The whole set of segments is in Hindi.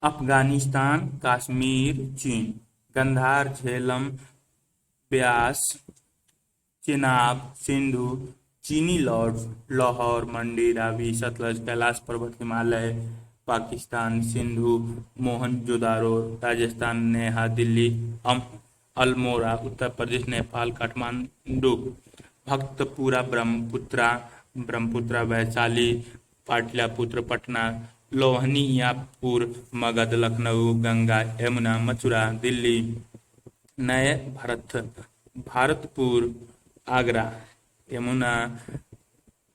अफगानिस्तान, कश्मीर, चीन। गंधार, झेलम, ब्यास, चेनाब, सिंधु, चीनी लॉर्ड, लाहौर, मंडी, रावी, सतलज, कैलाश पर्वत, हिमालय, पाकिस्तान, सिंधु, मोहनजोदारो, राजस्थान, नेहा, दिल्ली, अम अल्मोड़ा, उत्तर प्रदेश, नेपाल, काठमांडू, भक्तपुरा, ब्रह्मपुत्रा, वैशाली, पाटलिपुत्र, पटना, लोहनियापुर, मगध, लखनऊ, गंगा, यमुना, मथुरा, दिल्ली, नए भरतपुर, आगरा, यमुना,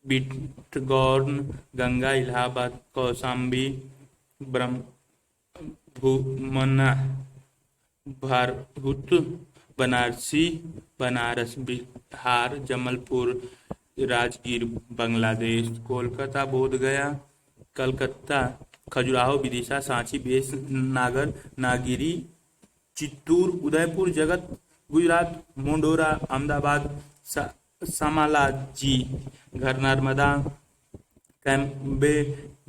बिटगॉर्न, गंगा, इलाहाबाद, कौशाम्बी, ब्रह्मभूमना, भारहुत, बनारसी, बनारस, बिहार, जमलपुर, राजगीर, बांग्लादेश, कोलकाता, बोधगया, कलकत्ता, खजुराहो, विदिशा, सांची, बेस, नागर, नागिरी, चित्तूर, उदयपुर, जगत, गुजरात, मोंडोरा, अहमदाबाद, समालाजी, घर, नर्मदा, कैम्बे,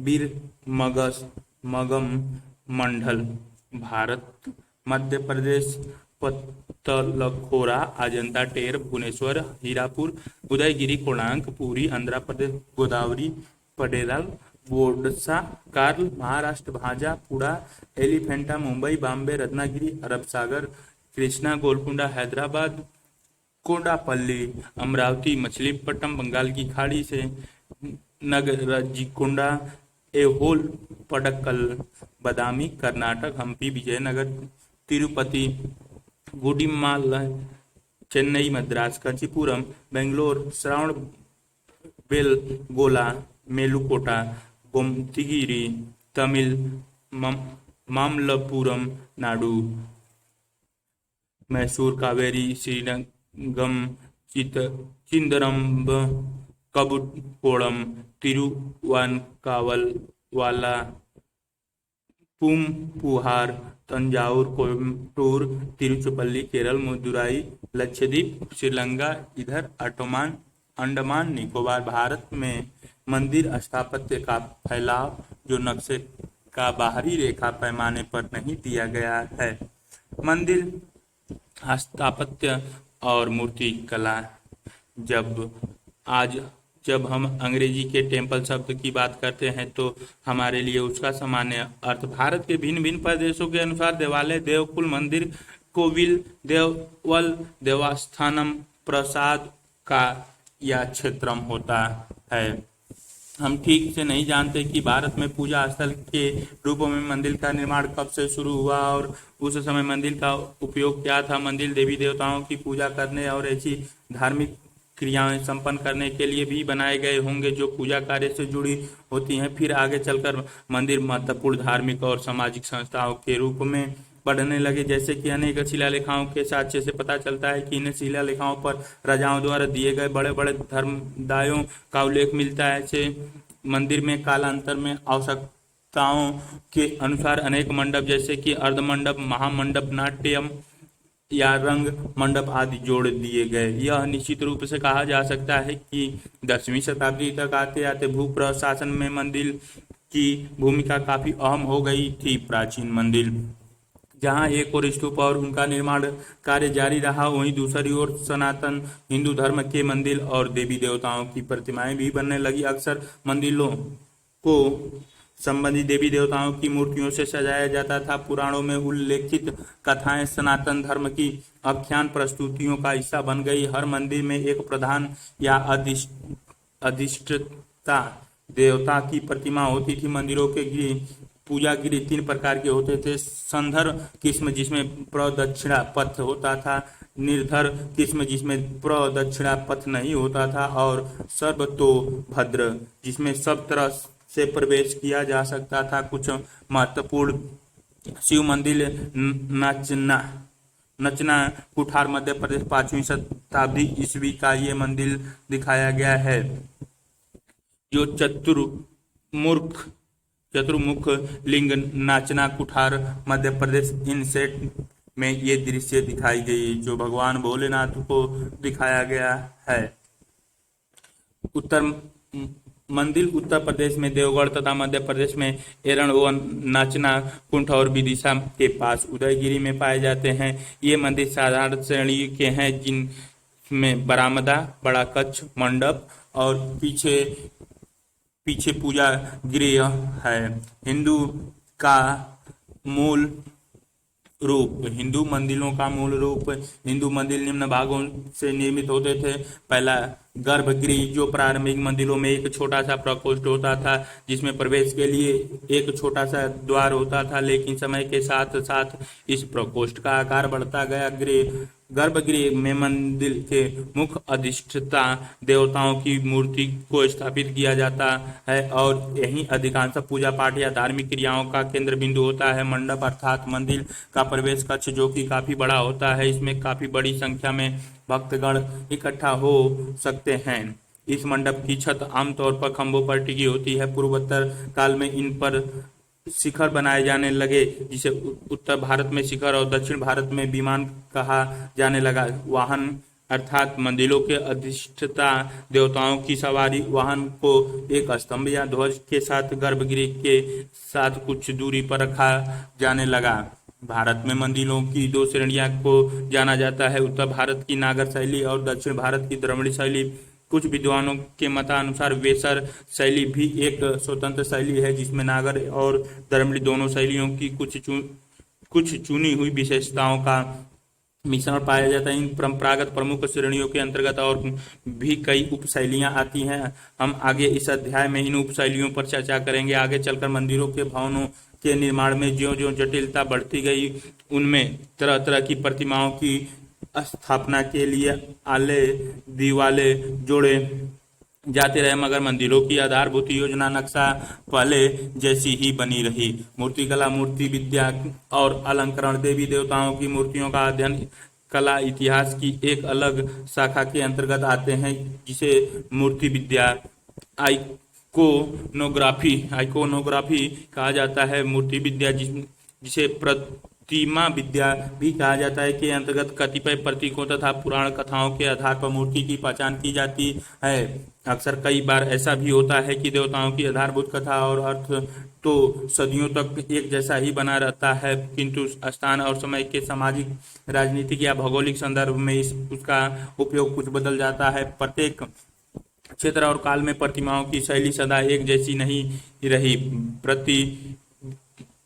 बीर, मगम, मंडल, भारत, मध्य प्रदेश, पत्तलखोरा, अजंता, टेर, भुवनेश्वर, हीरापुर, उदयगिरी, कोणार्क, पुरी, आंध्र प्रदेश, गोदावरी, पडेराल, बोडसा, कार्ल, महाराष्ट्र, भांजा, पुड़ा, एलिफेंटा, मुंबई, बॉम्बे, रत्नागिरी, अरब सागर, कृष्णा, गोलकुंडा, हैदराबाद, कोडापल्ली, अमरावती, मछलीपट्टनम, बंगाल की खाड़ी से नगरजिकोंडा, एहोल, पडक्कल, बदामी, कर्नाटक, हम्पी, विजयनगर, तिरुपति, गुडिमाल, चेन्नई, मद्रास, कंचीपुरम, बेंगलोर, श्रावण बेलगोला, मेलुकोटा, गोमतीगिरी, तमिल, मामल्लपुरम, नाडु, मैसूर, कावेरी, श्रीरंगम, चिदम्बरम, कबुकोणम, तिरुवानकावल, वाला, पूम्पुहार, तंजावुर, कोयम्बटूर, तिरुचिरापल्ली, केरल, मदुराई, लक्षद्वीप, श्रीलंका, इधर अंडमान निकोबार। भारत में मंदिर स्थापत्य का फैलाव जो नक्शे का बाहरी रेखा पैमाने पर नहीं दिया गया है। मंदिर स्थापत्य और मूर्ति कला। जब हम अंग्रेजी के टेम्पल शब्द की बात करते हैं तो हमारे लिए उसका सामान्य अर्थ भारत के भिन्न भिन्न प्रदेशों के अनुसार देवालय, देवकुल, मंदिर, कोविल, देवल, देवस्थानम, प्रसाद का या क्षेत्रम होता है। हम ठीक से नहीं जानते कि भारत में पूजा स्थल के रूप में मंदिर का निर्माण कब से शुरू हुआ और उस समय मंदिर का उपयोग क्या था। मंदिर देवी देवताओं की पूजा करने और ऐसी धार्मिक क्रियाएं संपन्न करने के लिए भी बनाए गए होंगे जो पूजा कार्य से जुड़ी होती हैं। फिर आगे चलकर मंदिर महत्वपूर्ण धार्मिक और सामाजिक संस्थाओं के रूप में बढ़ने लगे, जैसे कि अनेक शिलालेखाओं के साक्ष्य से पता चलता है कि इन शिलालेखाओं पर राजाओं द्वारा दिए गए बड़े बड़े धर्मदायों का उल्लेख मिलता है। ऐसे मंदिर में कालांतर में आवश्यकताओं के अनुसार अनेक मंडप जैसे कि अर्धमंडप, महामंडप, नाट्यम या रंग मंडप आदि जोड़ दिए गए। यह निश्चित रूप से कहा जा सकता है कि 10वीं शताब्दी तक आते आते भू प्रशासन में मंदिर की भूमिका काफी अहम हो गई थी। प्राचीन मंदिर जहां एक और स्तूप और उनका निर्माण कार्य जारी रहा, वहीं दूसरी ओर सनातन हिंदू धर्म के मंदिर और देवी देवताओं की प्रतिमाएं भी बनने लगी। अक्सर मंदिरों को संबंधित देवी देवताओं की मूर्तियों से सजाया जाता था। पुराणों में उल्लेखित कथाएं सनातन धर्म की आख्यान प्रस्तुतियों का हिस्सा बन गई। हर मंदिर में एक प्रधान या अधिष्ठता देवता की प्रतिमा होती थी। मंदिरों के पूजा गृह 3 प्रकार के होते थे। संधर किस्म जिसमें प्रदक्षिणा पथ होता था, निर्धर किस्म जिसमें प्रदक्षिणा पथ नहीं होता था, और सर्वतोभद्र जिसमें सब तरह से प्रवेश किया जा सकता था। कुछ महत्वपूर्ण शिव मंदिर नचना कुठार, मध्य प्रदेश, 5वीं शताब्दी ईस्वी का ये मंदिर दिखाया गया है जो चतुर्मुख लिंग, नाचना कुठार, मध्य प्रदेश। इन सेट में ये दृश्य दिखाई गई जो भगवान भोलेनाथ को दिखाया गया है। उत्तर मंदिर उत्तर प्रदेश में देवगढ़ तथा मध्य प्रदेश में एरंडवन, नाचना कुंड और विदिशा के पास उदयगिरी में पाए जाते हैं। ये मंदिर साधारण श्रेणी के हैं जिनमें बरामदा, बड़ा कक्ष, मंडप और पीछे पीछे पूजा गृह है। हिंदू का मूल रूप हिंदू मंदिरों का मूल रूप हिंदू मंदिर निम्न भागों से निर्मित होते थे। पहला, गर्भगृह, जो प्रारंभिक मंदिरों में एक छोटा सा प्रकोष्ठ होता था जिसमें प्रवेश के लिए एक छोटा सा द्वार होता था, लेकिन समय के साथ साथ इस प्रकोष्ठ का आकार बढ़ता गया। गर्भगृह में मंदिर के मुख्य अधिष्ठाता देवताओं की मूर्ति को स्थापित किया जाता है और यही अधिकांश पूजा पाठ या धार्मिक क्रियाओं का केंद्र बिंदु होता है। मंडप अर्थात मंदिर का प्रवेश कक्ष, जो कि काफी बड़ा होता है, इसमें काफी बड़ी संख्या में भक्तगण इकट्ठा हो सकते हैं। इस मंडप की छत आमतौर पर खंभों पर टिकी होती है। पूर्वोत्तर काल में इन पर शिखर बनाए जाने लगे, जिसे उत्तर भारत में शिखर और दक्षिण भारत में विमान कहा जाने लगा। वाहन अर्थात मंदिरों के अधिष्ठाता देवताओं की सवारी वाहन को एक स्तंभ या ध्वज के साथ गर्भगृह के साथ कुछ दूरी पर रखा जाने लगा। भारत में मंदिरों की दो श्रेणियां को जाना जाता है, उत्तर भारत की नागर शैली और दक्षिण भारत की द्रविड़ शैली। कुछ विद्वानों के मतानुसार वेसर शैली भी एक स्वतंत्र शैली है जिसमें नागर और द्रविड़ दोनों शैलियों की कुछ चुनी हुई विशेषताओं का मिश्रण पाया जाता है। इन परंपरागत प्रमुख श्रेणियों के अंतर्गत और भी कई उपशैलियां आती हैं। हम आगे इस अध्याय में इन उपशैलियों पर चर्चा करेंगे। आगे चलकर मंदिरों के भवनों के निर्माण में ज्यों ज्यों जटिलता बढ़ती गई, उनमें तरह तरह की प्रतिमाओं की स्थापना के लिए आले दीवाले जोड़े जाते रहे, मगर मंदिरों की आधारभूत योजना नक्शा पहले जैसी ही बनी रही। मूर्तिकला, मूर्ति विद्या और अलंकरण देवी देवताओं की मूर्तियों का अध्ययन कला इतिहास की एक अलग शाखा के अंतर्गत आते हैं, जिसे मूर्ति विद्या आइकोनोग्राफी कहा जाता है। मूर्ति विद्या जिसे प्रतिमा विद्या भी कहा जाता है, के अंतर्गत कतिपय प्रतीकों तथा पुराण कथाओं के आधार पर मूर्ति की पहचान की जाती है। अक्सर कई बार ऐसा भी होता है कि देवताओं की आधारभूत कथा और अर्थ तो सदियों तक एक जैसा ही बना रहता है, किंतु स्थान और समय के सामाजिक, राजनीतिक या भौगोलिक संदर्भ में उसका उपयोग कुछ बदल जाता है। प्रत्येक क्षेत्र और काल में प्रतिमाओं की शैली सदा एक जैसी नहीं रही।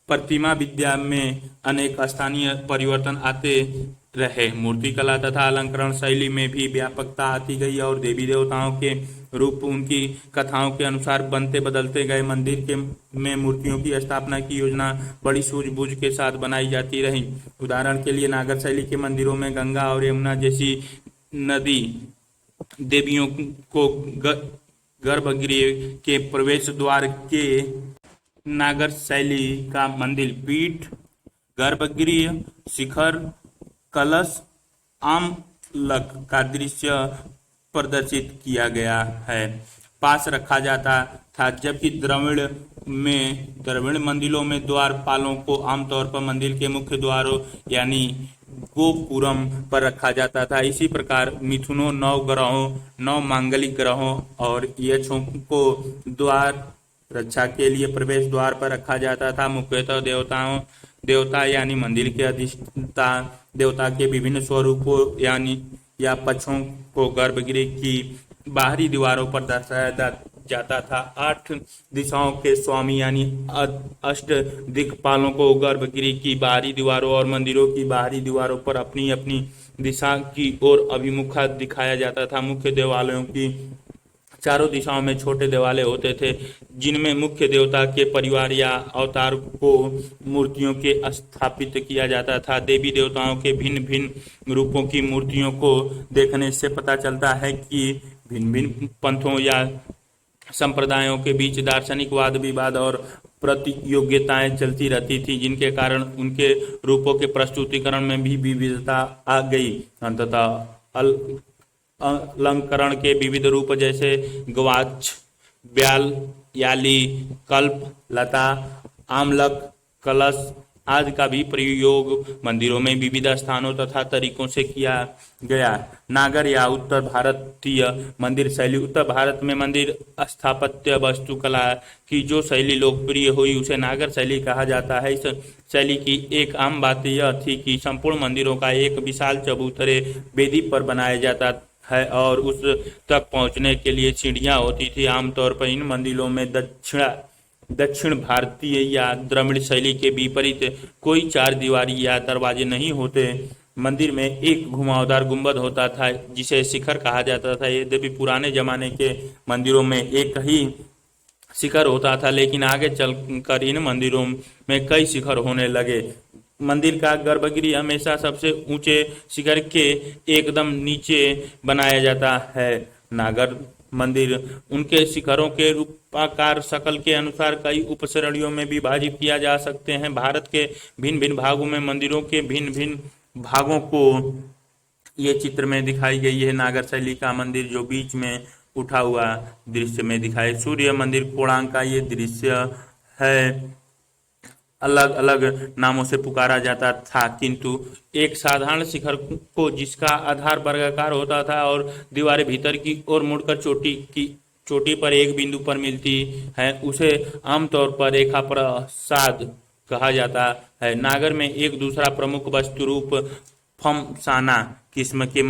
प्रतिमा विद्या में अनेक स्थानीय परिवर्तन आते रहे। मूर्तिकला तथा अलंकरण शैली में भी व्यापकता आती गई और देवी देवताओं के रूप उनकी कथाओं के अनुसार बनते बदलते गए। मंदिर में मूर्तियों की स्थापना की योजना बड़ी सूझबूझ के साथ बनाई जाती रही। उदाहरण के लिए नागर शैली के मंदिरों में गंगा और यमुना जैसी नदी देवियों को गर्भगृह के प्रवेश द्वार के नागर शैली का मंदिर पीठ, गर्भगृह, शिखर, कलश, आमलक का दृश्य प्रदर्शित किया गया है, पास रखा जाता था। जबकि द्रविड़ मंदिरों में द्वारपालों को आमतौर पर मंदिर के मुख्य द्वारों यानी गोपुरम पर रखा जाता था। इसी प्रकार मिथुनों, नौ मांगलिक ग्रहों और यक्षों को द्वार रक्षा के लिए प्रवेश द्वार पर रखा जाता था। मुख्यतः देवता यानी मंदिर के अधिष्ठाता देवता के विभिन्न स्वरूपों या पक्षों को गर्भगृह की बाहरी दीवारों पर दर्शाया जाता था। 8 दिशाओं के स्वामी यानी अष्ट दिक्पालों को गर्भगृह की बाहरी दीवारों और मंदिरों की बाहरी दीवारों पर अपनी अपनी दिशा की ओर अभिमुखा दिखाया जाता था। मुख्य देवालयों की चारों दिशाओं में छोटे देवालय होते थे, जिनमें मुख्य देवता के परिवार या अवतार को मूर्तियों के स्थापित किया जाता था। देवी देवताओं के भिन्न भिन्न रूपों की मूर्तियों को देखने से पता चलता है कि भिन्न भिन्न पंथों या संप्रदायों के बीच दार्शनिक वाद विवाद और प्रतियोगिताएं चलती रहती थी, जिनके कारण उनके रूपों के प्रस्तुतिकरण में भी विविधता आ गई। अंततः अलंकरण के विविध रूप जैसे गवाक्ष, ब्याल, याली, कल्प, लता, आमलक, कलश, आज का भी प्रयोग मंदिरों में विविध स्थानों तथा तरीकों से किया गया। नागर या उत्तर भारतीय मंदिर शैली। उत्तर भारत में मंदिर स्थापत्य वास्तुकला की जो शैली लोकप्रिय हुई उसे नागर शैली कहा जाता है। इस शैली की एक आम बात यह थी कि संपूर्ण मंदिरों का एक विशाल चबूतरे वेदी पर बनाया जाता है और उस तक पहुंचने के लिए सीढ़ियां होती थी। आमतौर पर इन मंदिरों में दक्षिण भारतीय या द्रविड़ शैली के विपरीत कोई चार दीवारी या दरवाजे नहीं होते। मंदिर में एक घुमावदार गुंबद होता था जिसे शिखर कहा जाता था। यद्यपि पुराने जमाने के मंदिरों में एक ही शिखर होता था, लेकिन आगे चलकर इन मंदिरों में कई शिखर होने लगे। मंदिर का गर्भगृह हमेशा सबसे ऊंचे शिखर के एकदम नीचे बनाया जाता है। नागर मंदिर उनके शिखरों के रूपाकार शकल के अनुसार कई उपश्रेणियों में विभाजित किया जा सकते हैं। भारत के भिन्न भिन्न भागों में मंदिरों के भिन्न भिन्न भागों को ये चित्र में दिखाई गई है। नागर शैली का मंदिर जो बीच में उठा हुआ दृश्य में दिखाई, सूर्य मंदिर कोणार्क का ये दृश्य है। अलग अलग नामों से पुकारा जाता था, किंतु एक साधारण शिखर को जिसका आधार वर्गाकार होता था और दीवारें भीतर की ओर मुड़कर चोटी पर एक बिंदु पर मिलती है, उसे आमतौर पर रेखा प्रसाद कहा जाता है। नागर में एक दूसरा प्रमुख वस्तु रूप फमसाना किस्म के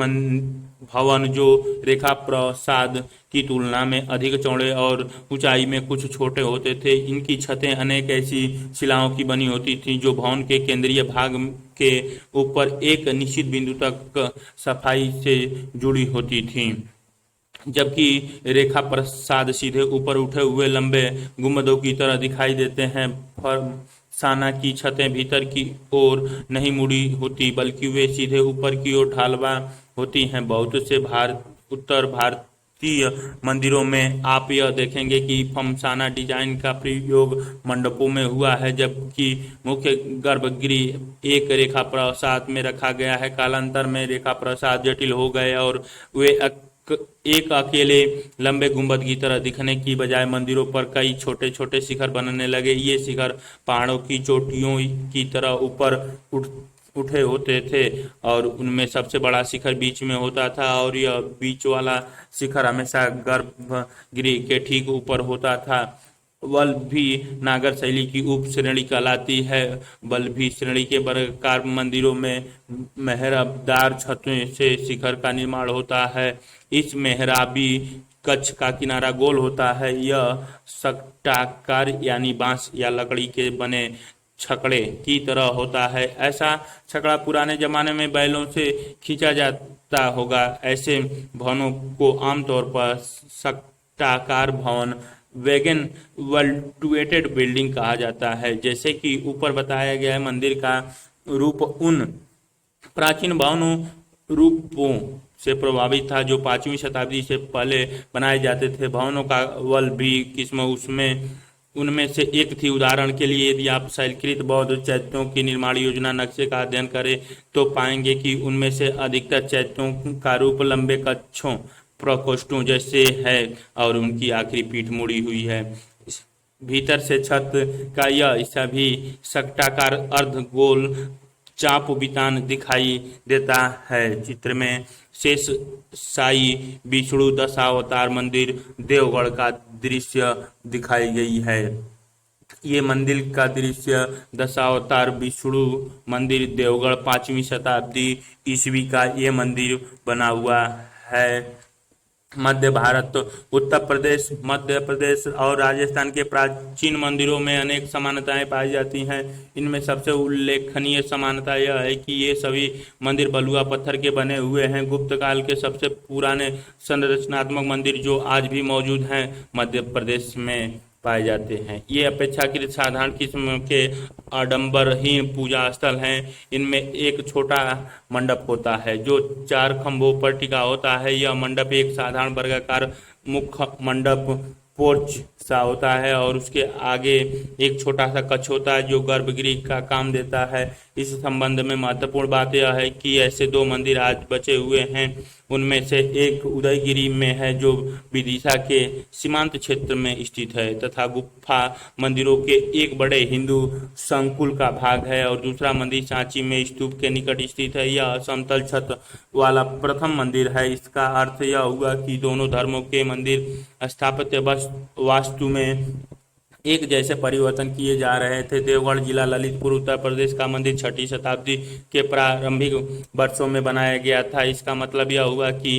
भवन जो रेखा प्रसाद की तुलना में अधिक चौड़े और ऊंचाई में कुछ छोटे होते थे। इनकी छतें अनेक ऐसी शिलाओं की बनी होती थीं जो भवन के केंद्रीय भाग के ऊपर एक निश्चित बिंदु तक सफाई से जुड़ी होती थीं, जबकि रेखा प्रसाद सीधे ऊपर उठे हुए लंबे गुंबदों की तरह दिखाई देते हैं। फरसाना की छतें भीतर की ओर नहीं मुड़ी होती, बल्कि वे सीधे ऊपर की ओर ढालवा होती हैं। बहुत से उत्तर भारतीय मंदिरों में आप यह देखेंगे कि फमसाना डिजाइन का प्रयोग मंडपों में हुआ है, जबकि मुख्य गर्भगृह एक रेखा प्रसाद में रखा गया है। कालांतर में रेखा प्रसाद जटिल हो गए और वे एक अकेले लंबे गुंबद की तरह दिखने की बजाय मंदिरों पर कई छोटे छोटे शिखर बनने लगे। ये शिखर पहाड़ों की चोटियों की तरह ऊपर उठे होते थे और उनमें सबसे बड़ा शिखर बीच में होता था और यह बीच वाला शिखर हमेशा गर्भगृह के ठीक ऊपर होता था। वल्लभी नागर शैली की उप श्रेणी कहलाती है। वल्लभी श्रेणी के वर्गाकार मंदिरों में मेहराबदार छतों से शिखर का निर्माण होता है। इस मेहराबी कक्ष का किनारा गोल होता है। यह सक्टाकार यानी बांस या लकड़ी के बने छकड़े की तरह होता है। ऐसा छकड़ा पुराने जमाने में बैलों से खींचा जाता होगा। ऐसे भवनों को आमतौर पर सक्टाकार भवन वैगन वल्टुएटेड बिल्डिंग कहा जाता है। जैसे कि ऊपर बताया गया है, मंदिर का रूप उन प्राचीन भवनों रूपों से प्रभावित था जो 5वीं शताब्दी से पहले बनाए जाते थे। भवनों का वल्लभी किस्म उनमें से एक थी। उदाहरण के लिए यदि आप शैलकृत बौद्ध चैत्यों की निर्माण योजना नक्शे का अध्ययन करें तो पाएंगे कि उनमें से अधिकतर चैत्यों का रूप लंबे कक्षों प्रकोष्ठों जैसे है और उनकी आखिरी पीठ मुड़ी हुई है। भीतर से छत का यह हिस्सा भी सक्टाकार अर्ध गोल चाप बितान दिखाई देता है। चित्र में शेष साई विष्णु दशावतार मंदिर देवगढ़ का दृश्य दिखाई गई है। ये मंदिर का दृश्य दशावतार विष्णु मंदिर देवगढ़ 5वीं शताब्दी ईस्वी का ये मंदिर बना हुआ है। मध्य भारत, उत्तर प्रदेश, मध्य प्रदेश और राजस्थान के प्राचीन मंदिरों में अनेक समानताएं पाई जाती हैं। इनमें सबसे उल्लेखनीय समानता यह है कि ये सभी मंदिर बलुआ पत्थर के बने हुए हैं। गुप्त काल के सबसे पुराने संरचनात्मक मंदिर जो आज भी मौजूद हैं मध्य प्रदेश में पाए जाते हैं। ये अपेक्षाकृत साधारण किस्म के आडंबरहीन पूजा स्थल हैं। इनमें एक छोटा मंडप होता है जो 4 खंभों पर टिका होता है। यह मंडप एक साधारण वर्गाकार मुख्य मंडप पोर्च सा होता है और उसके आगे एक छोटा सा कक्ष होता है जो गर्भगृह का काम देता है। इस संबंध में महत्वपूर्ण बात यह है कि ऐसे दो मंदिर आज बचे हुए हैं। उनमें से एक उदयगिरी में है जो विदिशा के सीमांत क्षेत्र में स्थित है तथा गुफा मंदिरों के एक बड़े हिंदू संकुल का भाग है, और दूसरा मंदिर सांची में स्तूप के निकट स्थित है। यह समतल छत वाला प्रथम मंदिर है। इसका अर्थ यह हुआ कि दोनों धर्मों के मंदिर स्थापत्य वास्तु में एक जैसे परिवर्तन किए जा रहे थे। देवगढ़ जिला ललितपुर उत्तर प्रदेश का मंदिर 6वीं शताब्दी के प्रारंभिक वर्षों में बनाया गया था। इसका मतलब यह हुआ कि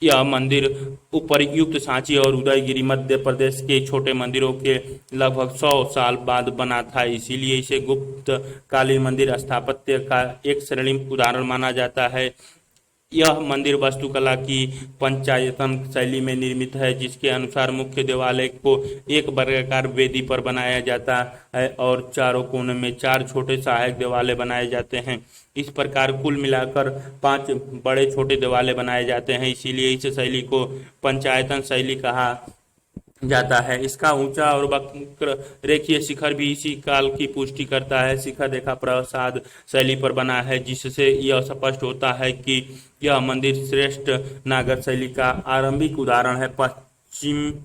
यह मंदिर उपर्युक्त सांची और उदयगिरी मध्य प्रदेश के छोटे मंदिरों के लगभग 100 साल बाद बना था, इसीलिए इसे गुप्त कालीन मंदिर स्थापत्य का एक स्वर्णिम उदाहरण माना जाता है। यह मंदिर वास्तुकला की पंचायतन शैली में निर्मित है, जिसके अनुसार मुख्य देवालय को एक वर्गाकार वेदी पर बनाया जाता है और चारों कोने में 4 छोटे सहायक देवालय बनाए जाते हैं। इस प्रकार कुल मिलाकर 5 बड़े छोटे देवालय बनाए जाते हैं, इसीलिए इस शैली को पंचायतन शैली कहा जाता है। इसका ऊंचा और वक्र रेखीय शिखर भी इसी काल की पुष्टि करता है। शिखर रेखा प्रासाद शैली पर बना है, जिससे यह स्पष्ट होता है कि यह मंदिर श्रेष्ठ नागर शैली का आरंभिक उदाहरण है। पश्चिमाभिमुखी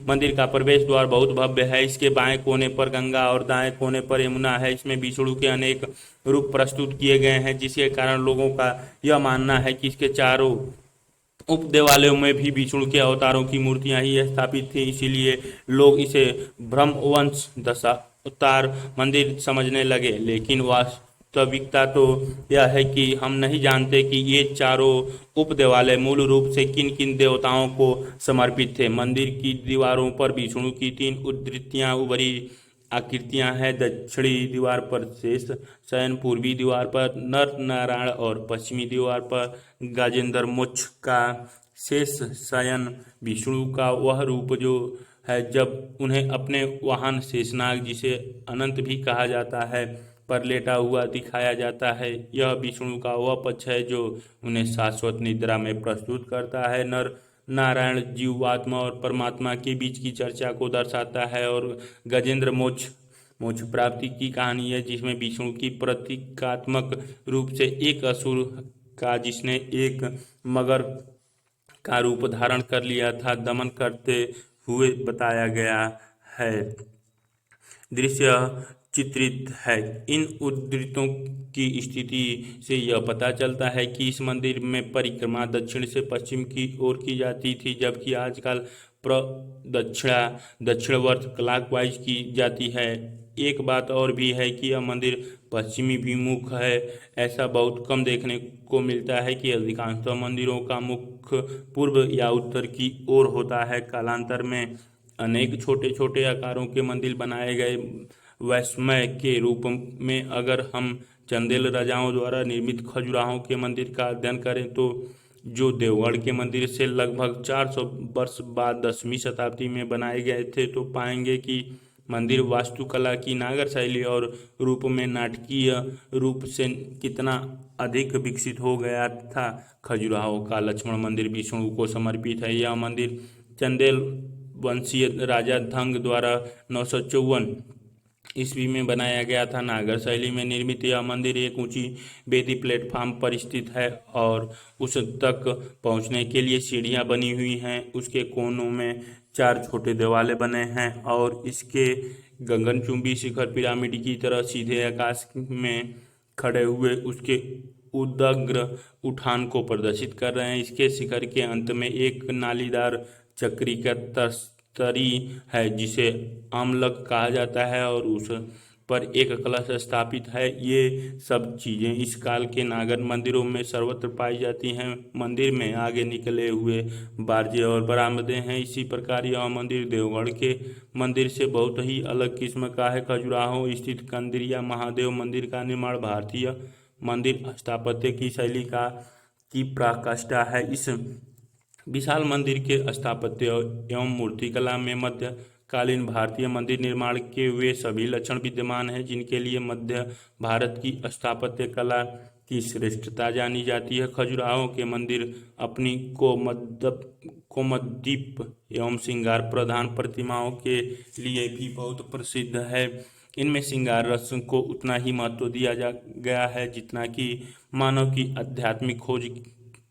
मंदिर का प्रवेश द्वार बहुत भव्य है। इसके बाएं कोने पर गंगा और दाएं कोने पर यमुना है। इसमें विष्णु के अनेक रूप प्रस्तुत किए गए हैं, जिसके कारण लोगों का यह मानना है कि इसके चारों उप देवालयों में भी विष्णु के अवतारों की मूर्तियां ही स्थापित थी। इसीलिए लोग इसे ब्रह्मवंश दशावतार मंदिर समझने लगे, लेकिन वास्तविकता तो यह है कि हम नहीं जानते कि ये चारों उप देवालय मूल रूप से किन किन देवताओं को समर्पित थे। मंदिर की दीवारों पर विष्णु की 3 उद्धृतियां उभरी आकृतियां हैं। दक्षिणी दीवार पर शेष शयन, पूर्वी दीवार पर नर नारायण और पश्चिमी दीवार पर गजेंद्र मोक्ष का शेष शयन विष्णु का वह रूप जो है जब उन्हें अपने वाहन शेषनाग, जिसे अनंत भी कहा जाता है, पर लेटा हुआ दिखाया जाता है। यह विष्णु का वह पक्ष है जो उन्हें शाश्वत निद्रा में प्रस्तुत करता है। नर नारायण जीवात्मा और परमात्मा के बीच की चर्चा को दर्शाता है, और गजेंद्र मोक्ष मोक्ष प्राप्ति की कहानी है, जिसमें विष्णु की प्रतीकात्मक रूप से एक असुर का, जिसने एक मगर का रूप धारण कर लिया था, दमन करते हुए बताया गया है। दृश्य चित्रित है। इन उद्धृतों की स्थिति से यह पता चलता है कि इस मंदिर में परिक्रमा दक्षिण से पश्चिम की ओर की जाती थी, जबकि आजकल प्रदक्षिणा दक्षिणवर्त क्लॉकवाइज की जाती है। एक बात और भी है कि यह मंदिर पश्चिमी विमुख है। ऐसा बहुत कम देखने को मिलता है कि अधिकांशतः मंदिरों का मुख पूर्व या उत्तर की ओर होता है। कालांतर में अनेक छोटे छोटे आकारों के मंदिर बनाए गए। वैष्णव के रूप में अगर हम चंदेल राजाओं द्वारा निर्मित खजुराहो के मंदिर का अध्ययन करें, तो जो देवगढ़ के मंदिर से लगभग 400 वर्ष बाद 10वीं शताब्दी में बनाए गए थे, तो पाएंगे कि मंदिर वास्तुकला की नागर शैली और रूप में नाटकीय रूप से कितना अधिक विकसित हो गया था। खजुराहो का लक्ष्मण मंदिर विष्णु को समर्पित है। यह मंदिर चंदेल वंशीय राजा धंग द्वारा 954 ईस्वी में बनाया गया था। नागर शैली में निर्मित यह मंदिर एक ऊंची वेदी प्लेटफॉर्म पर स्थित है और उस तक पहुंचने के लिए सीढ़ियां बनी हुई हैं। उसके कोनों में 4 छोटे देवालय बने हैं और इसके गगनचुंबी शिखर पिरामिड की तरह सीधे आकाश में खड़े हुए उसके उदग्र उठान को प्रदर्शित कर रहे हैं। इसके शिखर के अंत में एक नालीदार चक्री का तरी है, जिसे आमलक कहा जाता है, और उस पर एक कलश स्थापित है। ये सब चीजें इस काल के नागर मंदिरों में सर्वत्र पाई जाती हैं। मंदिर में आगे निकले हुए बारजे और बरामदे हैं। इसी प्रकार यह मंदिर देवगढ़ के मंदिर से बहुत ही अलग किस्म का है। खजुराहो स्थित कंदिरिया महादेव मंदिर का निर्माण भारतीय मंदिर स्थापत्य की शैली की पराकाष्ठा है। इस विशाल मंदिर के स्थापत्य एवं मूर्तिकला में मध्यकालीन भारतीय मंदिर निर्माण के वे सभी लक्षण विद्यमान हैं जिनके लिए मध्य भारत की स्थापत्य कला की श्रेष्ठता जानी जाती है। खजुराहो के मंदिर अपनी कोमद्दीप एवं श्रृंगार प्रधान प्रतिमाओं के लिए भी बहुत प्रसिद्ध है। इनमें श्रृंगार रस को उतना ही महत्व दिया जा गया है जितना कि मानव की आध्यात्मिक खोज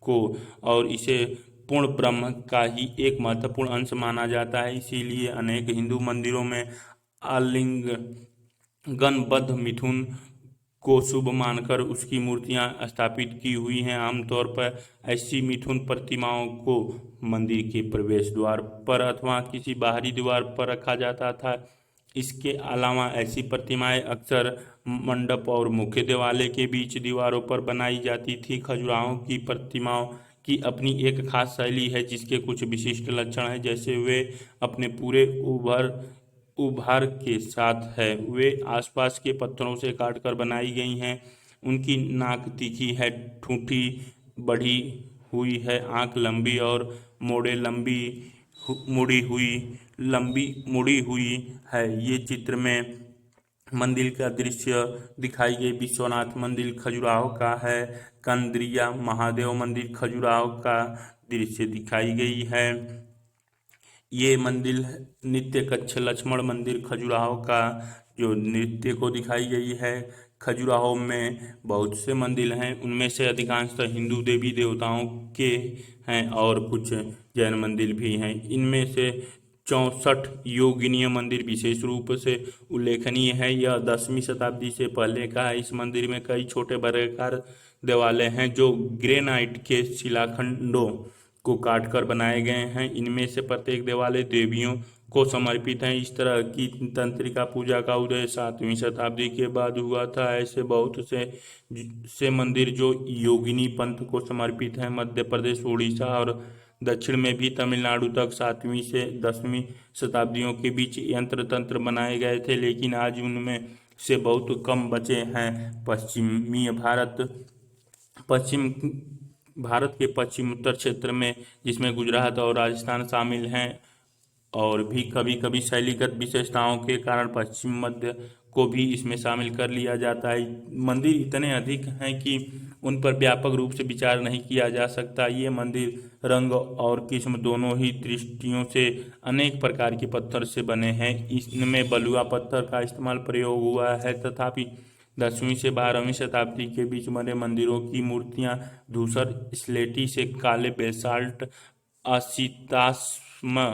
को, और इसे पूर्ण ब्रह्म का ही एक महत्वपूर्ण अंश माना जाता है। इसीलिए अनेक हिंदू मंदिरों में आलिंगनबद्ध मिथुन को शुभ मानकर उसकी मूर्तियां स्थापित की हुई हैं। आमतौर पर ऐसी मिथुन प्रतिमाओं को मंदिर के प्रवेश द्वार पर अथवा किसी बाहरी द्वार पर रखा जाता था। इसके अलावा ऐसी प्रतिमाएं अक्सर मंडप और मुख्य देवालय के बीच दीवारों पर बनाई जाती थी। खजुराहो की प्रतिमाओं की अपनी एक खास शैली है जिसके कुछ विशिष्ट लक्षण हैं, जैसे वे अपने पूरे उभार के साथ है। वे आसपास के पत्थरों से काटकर बनाई गई हैं। उनकी नाक तीखी है, ठूंठी बढ़ी हुई है, आंख लंबी और मोड़े लंबी मुड़ी हुई है। ये चित्र में मंदिर का दृश्य दिखाई गई विश्वनाथ मंदिर खजुराहो का है। कंद्रिया महादेव मंदिर खजुराहो का दृश्य दिखाई गई है। ये मंदिर नित्य कच्छ लक्ष्मण मंदिर खजुराहो का जो नृत्य को दिखाई गई है। खजुराहो में बहुत से मंदिर हैं, उनमें से अधिकांशतः हिंदू देवी देवताओं के हैं और कुछ जैन मंदिर भी हैं। इनमें से 64 योगिनीय मंदिर विशेष रूप से उल्लेखनीय है। यह 10वीं शताब्दी से पहले का है। इस मंदिर में कई छोटे वर्गाकार देवालय हैं जो ग्रेनाइट के शिलाखंडों को काटकर बनाए गए हैं। इनमें से प्रत्येक देवालय देवियों को समर्पित है। इस तरह की तंत्रिका पूजा का उदय 7वीं शताब्दी के बाद हुआ था। ऐसे बहुत से मंदिर जो योगिनी पंथ को समर्पित हैं मध्य प्रदेश, उड़ीसा और दक्षिण में भी तमिलनाडु तक 7वीं से 10वीं शताब्दियों के बीच यंत्र तंत्र बनाए गए थे, लेकिन आज उनमें से बहुत कम बचे हैं। पश्चिम भारत के पश्चिम उत्तर क्षेत्र में, जिसमें गुजरात और राजस्थान शामिल हैं, और भी कभी कभी शैलीगत विशेषताओं के कारण पश्चिम मध्य को भी इसमें शामिल कर लिया जाता है। मंदिर इतने अधिक हैं कि उन पर व्यापक रूप से विचार नहीं किया जा सकता। ये मंदिर रंग और किस्म दोनों ही दृष्टियों से अनेक प्रकार के पत्थर से बने हैं। इनमें बलुआ पत्थर का इस्तेमाल प्रयोग हुआ है। तथापि 10वीं से 12वीं शताब्दी के बीच बने मंदिरों की मूर्तियां धूसर स्लेटी से काले बेसाल्ट असिताश्म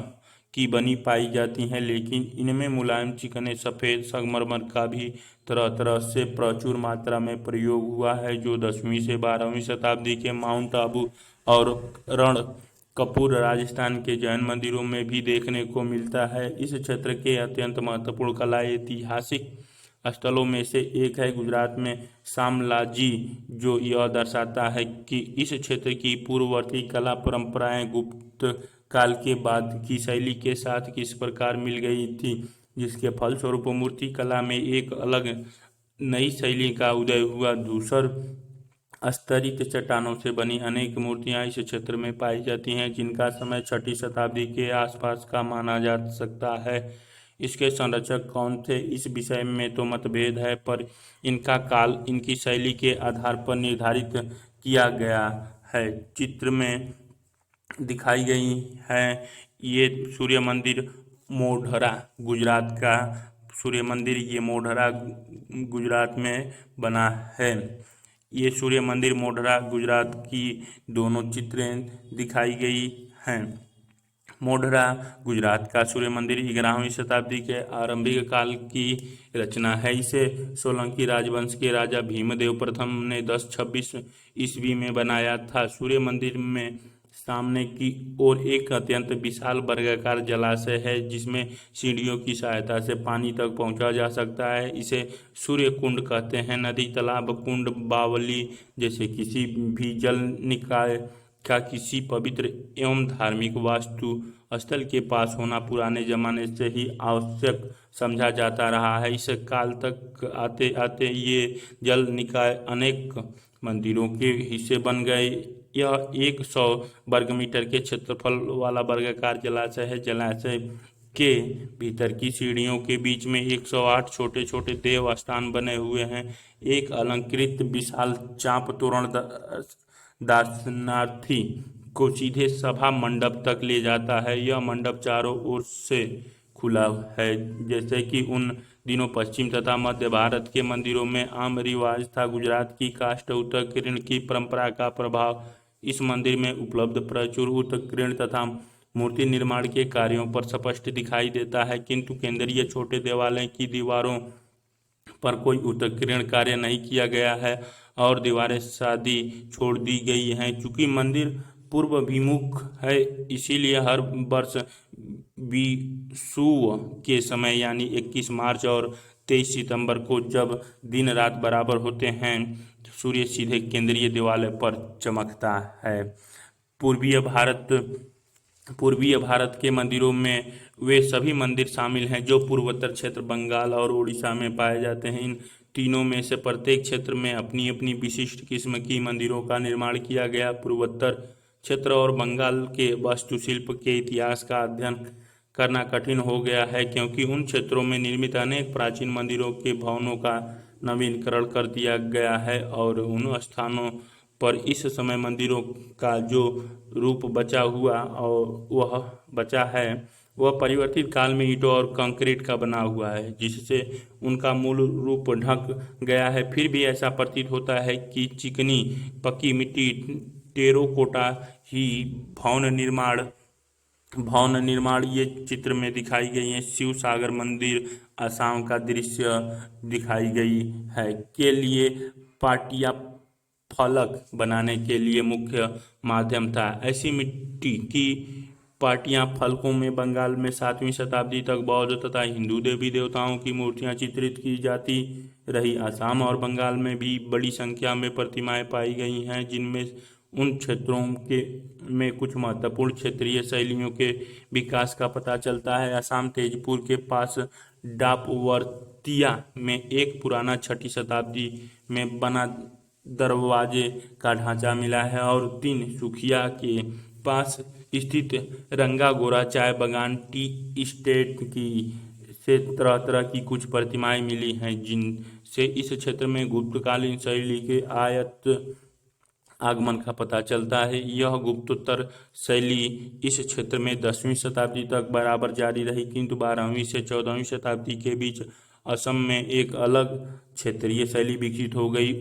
की बनी पाई जाती हैं, लेकिन इनमें मुलायम चिकने सफ़ेद संगमरमर का भी तरह तरह से प्रचुर मात्रा में प्रयोग हुआ है, जो 10वीं से 12वीं शताब्दी के माउंट आबू और रणकपुर राजस्थान के जैन मंदिरों में भी देखने को मिलता है। इस क्षेत्र के अत्यंत महत्वपूर्ण कला ऐतिहासिक स्थलों में से एक है गुजरात में शामलाजी, जो यह दर्शाता है कि इस क्षेत्र की पूर्ववर्ती कला परंपराएं गुप्त काल के बाद की शैली के साथ किस प्रकार मिल गई थी, जिसके फलस्वरूप मूर्ति कला में एक अलग नई शैली का उदय हुआ। धूसर स्तरित चट्टानों से बनी अनेक मूर्तियां इस क्षेत्र में पाई जाती हैं, जिनका समय 6वीं शताब्दी के आसपास का माना जा सकता है। इसके संरचक कौन थे, इस विषय में तो मतभेद है, पर इनका काल इनकी शैली के आधार पर निर्धारित किया गया है। चित्र में दिखाई गई है ये सूर्य मंदिर मोढरा गुजरात का सूर्य मंदिर, ये मोढरा गुजरात में बना है। ये सूर्य मंदिर मोढरा गुजरात की दोनों चित्रें दिखाई गई हैं। मोढरा गुजरात का सूर्य मंदिर 11वीं शताब्दी के आरंभिक काल की रचना है। इसे सोलंकी राजवंश के राजा भीमदेव प्रथम ने 1026 ईस्वी में बनाया था। सूर्य मंदिर में सामने की ओर एक अत्यंत विशाल वर्गाकार जलाशय है, जिसमें सीढ़ियों की सहायता से पानी तक पहुंचा जा सकता है। इसे सूर्य कुंड कहते हैं। नदी, तालाब, कुंड, बावली जैसे किसी भी जल निकाय का किसी पवित्र एवं धार्मिक वास्तु स्थल के पास होना पुराने जमाने से ही आवश्यक समझा जाता रहा है। इस काल तक आते आते ये जल निकाय अनेक मंदिरों के हिस्से बन गए। यह 100 वर्ग मीटर के क्षेत्रफल वाला वर्गाकार जलाशय है। जलाशय के भीतर की सीढ़ियों के बीच में 108 छोटे छोटे देव स्थान बने हुए हैं। एक अलंकृत विशाल चाप तोरण दर्शनार्थी को सीधे सभा मंडप तक ले जाता है। यह मंडप चारों ओर से खुला है, जैसे कि उन दिनों पश्चिम तथा मध्य भारत के मंदिरों में आम रिवाज था। गुजरात की काष्ठ उत्कीर्ण की परंपरा का प्रभाव इस मंदिर में उपलब्ध प्रचुर उत्कीर्ण तथा मूर्ति निर्माण के कार्यों पर स्पष्ट दिखाई देता है, किंतु केंद्रीय छोटे देवालय की दीवारों पर कोई उत्कीर्ण कार्य नहीं किया गया है और दीवारें सादी छोड़ दी गई हैं। चूंकि मंदिर पूर्वाभिमुख है, इसीलिए हर वर्ष विषुव के समय यानी 21 मार्च और 23 सितंबर को जब दिन रात बराबर होते हैं, सूर्य सीधे केंद्रीय देवालय पर चमकता है। पूर्वीय भारत पूर्वीय भारत के मंदिरों में वे सभी मंदिर शामिल हैं जो पूर्वोत्तर क्षेत्र, बंगाल और उड़ीसा में पाए जाते हैं। इन तीनों में से प्रत्येक क्षेत्र में अपनी अपनी विशिष्ट किस्म की मंदिरों का निर्माण किया गया। पूर्वोत्तर क्षेत्र और बंगाल के वास्तुशिल्प के इतिहास का अध्ययन करना कठिन हो गया है, क्योंकि उन क्षेत्रों में निर्मित अनेक प्राचीन मंदिरों के भवनों का नवीनीकरण कर दिया गया है और उन स्थानों पर इस समय मंदिरों का जो रूप बचा हुआ और वह बचा है वह परिवर्तित काल में ईंटों और कंक्रीट का बना हुआ है, जिससे उनका मूल रूप ढक गया है। फिर भी ऐसा प्रतीत होता है कि चिकनी पक्की मिट्टी टेराकोटा ही भवन निर्माण ये चित्र में दिखाई गई है। शिव सागर मंदिर असम का दृश्य दिखाई गई है के लिए पाटिया फलक बनाने के लिए मुख्य माध्यम था। ऐसी मिट्टी की पाटियां फलकों में बंगाल में 7वीं शताब्दी तक बौद्ध तथा हिंदू देवी देवताओं की मूर्तियां चित्रित की जाती रही। असम और बंगाल में भी बड़ी संख्या में प्रतिमाएं पाई गई हैं, जिनमें उन क्षेत्रों के में कुछ महत्वपूर्ण क्षेत्रीय शैलियों के विकास का पता चलता है। असम तेजपुर के पास डापवर्तिया में एक पुराना 6ठी शताब्दी में बना दरवाजे का ढांचा मिला है और तिनसुकिया के पास स्थित रंगागोरा चाय बागान टी स्टेट की से तरह तरह की कुछ प्रतिमाएं मिली हैं, जिनसे इस क्षेत्र में गुप्तकालीन शैली के आगमन का पता चलता है। यह गुप्तोत्तर शैली इस क्षेत्र में 10वीं शताब्दी तक बराबर जारी रही, किंतु 12वीं से 14वीं शताब्दी के बीच असम में एक अलग क्षेत्रीय शैली विकसित हो गई।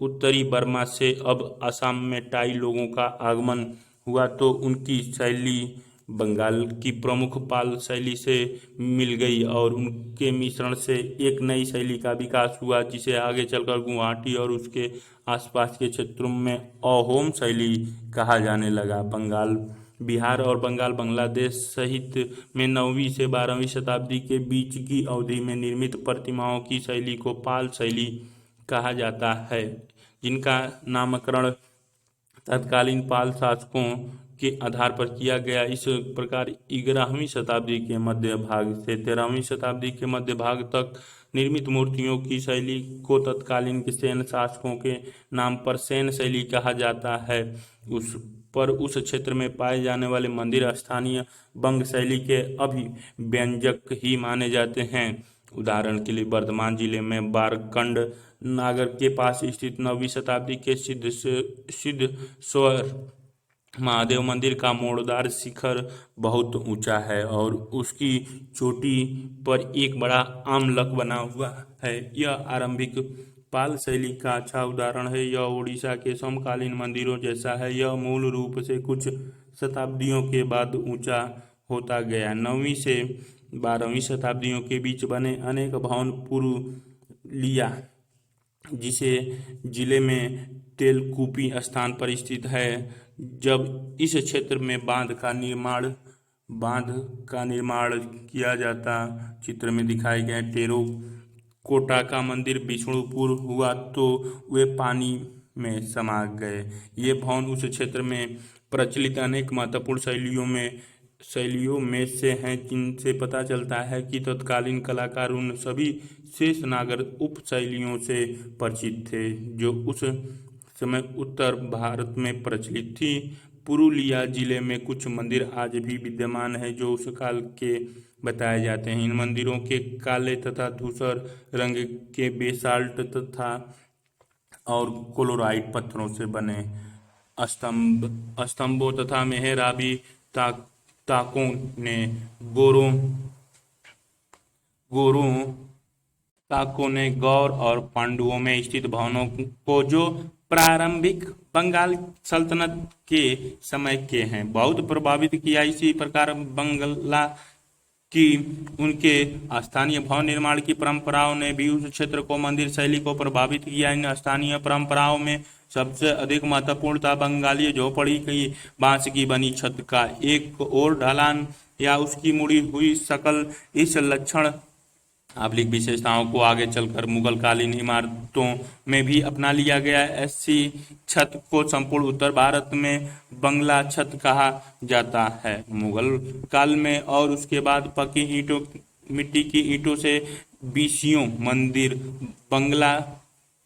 उत्तरी बर्मा से अब असम में टाई लोगों का आगमन हुआ तो उनकी शैली बंगाल की प्रमुख पाल शैली से मिल गई और उनके मिश्रण से एक नई शैली का विकास हुआ, जिसे आगे चलकर गुवाहाटी और उसके आसपास के क्षेत्रों में अहोम शैली कहा जाने लगा। बंगाल बिहार और बंगाल बांग्लादेश सहित में 9वीं से 12वीं शताब्दी के बीच की अवधि में निर्मित प्रतिमाओं की शैली को पाल शैली कहा जाता है, जिनका नामकरण तत्कालीन पाल शासकों के आधार पर किया गया। इस प्रकार 11वीं शताब्दी के मध्य भाग से 13वीं शताब्दी के मध्य भाग तक निर्मित मूर्तियों की शैली को तत्कालीन के सेन शासकों के नाम पर सेन शैली कहा जाता है। उस क्षेत्र में पाए जाने वाले मंदिर स्थानीय बंग शैली के अभिव्यंजक ही माने जाते हैं। उदाहरण के लिए वर्धमान जिले में बारकंड नागर के पास स्थित 9वीं शताब्दी के सिद्धेश्वर महादेव मंदिर का मोड़दार शिखर बहुत ऊंचा है और उसकी चोटी पर एक बड़ा आमलक बना हुआ है। यह आरंभिक पाल शैली का अच्छा उदाहरण है। यह उड़ीसा के समकालीन मंदिरों जैसा है। यह मूल रूप से कुछ शताब्दियों के बाद ऊंचा होता गया। 9वीं से 12वीं शताब्दियों के बीच बने अनेक भवन पुरुलिया जिसे जिले में तेलकुपी स्थान पर स्थित है। जब इस क्षेत्र में बांध का निर्माण किया जाता चित्र में दिखाए गए टेराकोटा का विष्णुपुर विष्णुपुर हुआ तो वे पानी में समा गए। ये भवन उस क्षेत्र में प्रचलित अनेक महत्वपूर्ण शैलियों में से हैं, जिनसे पता चलता है कि तत्कालीन कलाकार उन सभी शेष नागर उप शैलियों से परिचित थे जो उस समय उत्तर भारत में प्रचलित थी। पुरुलिया जिले में कुछ मंदिर आज भी विद्यमान है जो उस काल के बताए जाते हैं। इन मंदिरों के काले तथा धूसर रंग के बेसाल्ट तथा और कोलोराइट पत्थरों से बने स्तंभों तथा मेहराबी ताकों ने गुरुओं काकों ने गौर और पांडवों में स्थित भवनों को, जो प्रारंभिक बंगाल सल्तनत के समय के हैं, बहुत प्रभावित किया। इसी प्रकार बंगला की उनके स्थानीय भवन निर्माण की परंपराओं ने भी उस क्षेत्र को मंदिर शैली को प्रभावित किया। इन स्थानीय परंपराओं में सबसे अधिक महत्वपूर्ण था बंगाली झोपड़ी की बांस की बनी छत का एक और ढलान या उसकी मुड़ी हुई शक्ल। इस लक्षण आंतरिक विशेषताओं को आगे चलकर मुगल कालीन इमारतों में भी अपना लिया गया। ऐसी छत को संपूर्ण उत्तर भारत में बंगला छत कहा जाता है। मुगल काल में और उसके बाद पक्की ईंटों मिट्टी की ईंटों से बीसियों मंदिर बंगला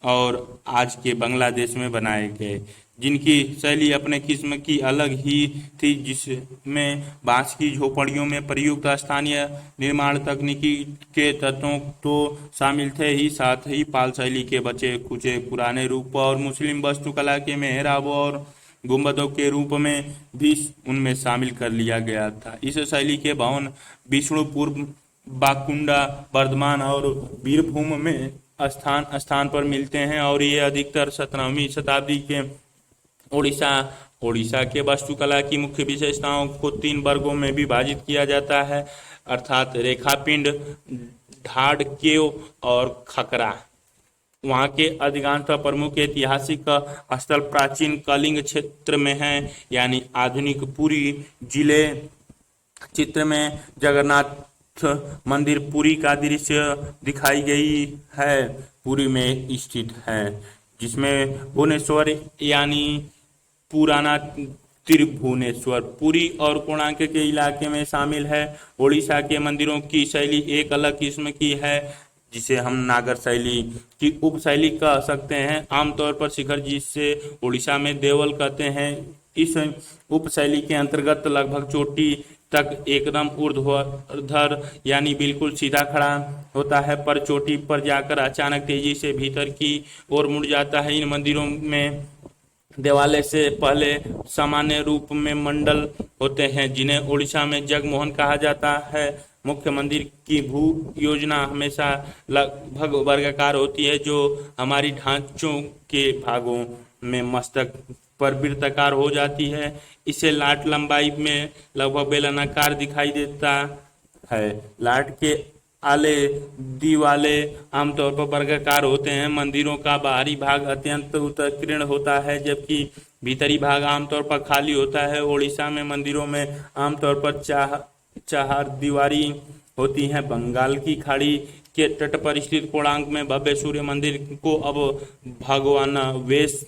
और आज के बांग्लादेश में बनाए गए, जिनकी शैली अपने किस्म की अलग ही थी, जिसमें बांस की झोपड़ियों में प्रयुक्त स्थानीय निर्माण तकनीकी के तत्वों तो शामिल थे ही, साथ ही पाल शैली के बचे कुचे पुराने रूप और मुस्लिम वास्तुकला के मेहराब और गुंबदों के रूप में भी उनमें शामिल कर लिया गया था। इस शैली के भवन विष्णुपुर, बाकुंडा, बर्धमान और बीरभूम में स्थान स्थान पर मिलते हैं और ये अधिकतर 17वीं शताब्दी के ओडिशा के वास्तुकला की मुख्य विशेषताओं को 3 वर्गों में विभाजित किया जाता है, अर्थात रेखापिंड, ढाढ़ और खकरा। वहाँ के अधिकांश प्रमुख ऐतिहासिक स्थल प्राचीन कलिंग क्षेत्र में हैं, यानी आधुनिक पुरी जिले। चित्र में जगन्नाथ मंदिर पुरी का दृश्य दिखाई गई है, पुरी में स्थित है, जिसमें भुवनेश्वर यानी पुराना त्रिभुवनेश्वर पुरी और कोणार्क के इलाके में शामिल है। ओडिशा के मंदिरों की शैली एक अलग किस्म की है, जिसे हम नागर शैली की उप शैली कह सकते हैं। आमतौर पर शिखर, जिसे ओडिशा में देवल कहते हैं, इस उप शैली के अंतर्गत लगभग चोटी तक एकदम ऊर्ध्वाधर यानी बिल्कुल सीधा खड़ा होता है, पर चोटी पर जाकर अचानक तेजी से भीतर की ओर मुड़ जाता है। इन मंदिरों में देवालय से पहले सामान्य रूप में मंडल होते हैं, जिन्हें उड़ीसा में जगमोहन कहा जाता है। मुख्य मंदिर की भू योजना हमेशा लगभग वर्गाकार होती है, जो हमारी ढांचों के भागों में मस्तक पर वृत्ताकार हो जाती है। इसे लाट लंबाई में लगभग बेलनाकार दिखाई देता है। लाट के आले दीवाले आमतौर पर वर्गाकार होते हैं। मंदिरों का बाहरी भाग अत्यंत उत्कीर्ण होता है, जबकि भीतरी भाग आमतौर पर खाली होता है। ओडिशा में मंदिरों में आमतौर पर चार दीवारी होती हैं। बंगाल की खाड़ी के तट पर स्थित कोणार्क में भव्य सूर्य मंदिर को अब भगवान वेश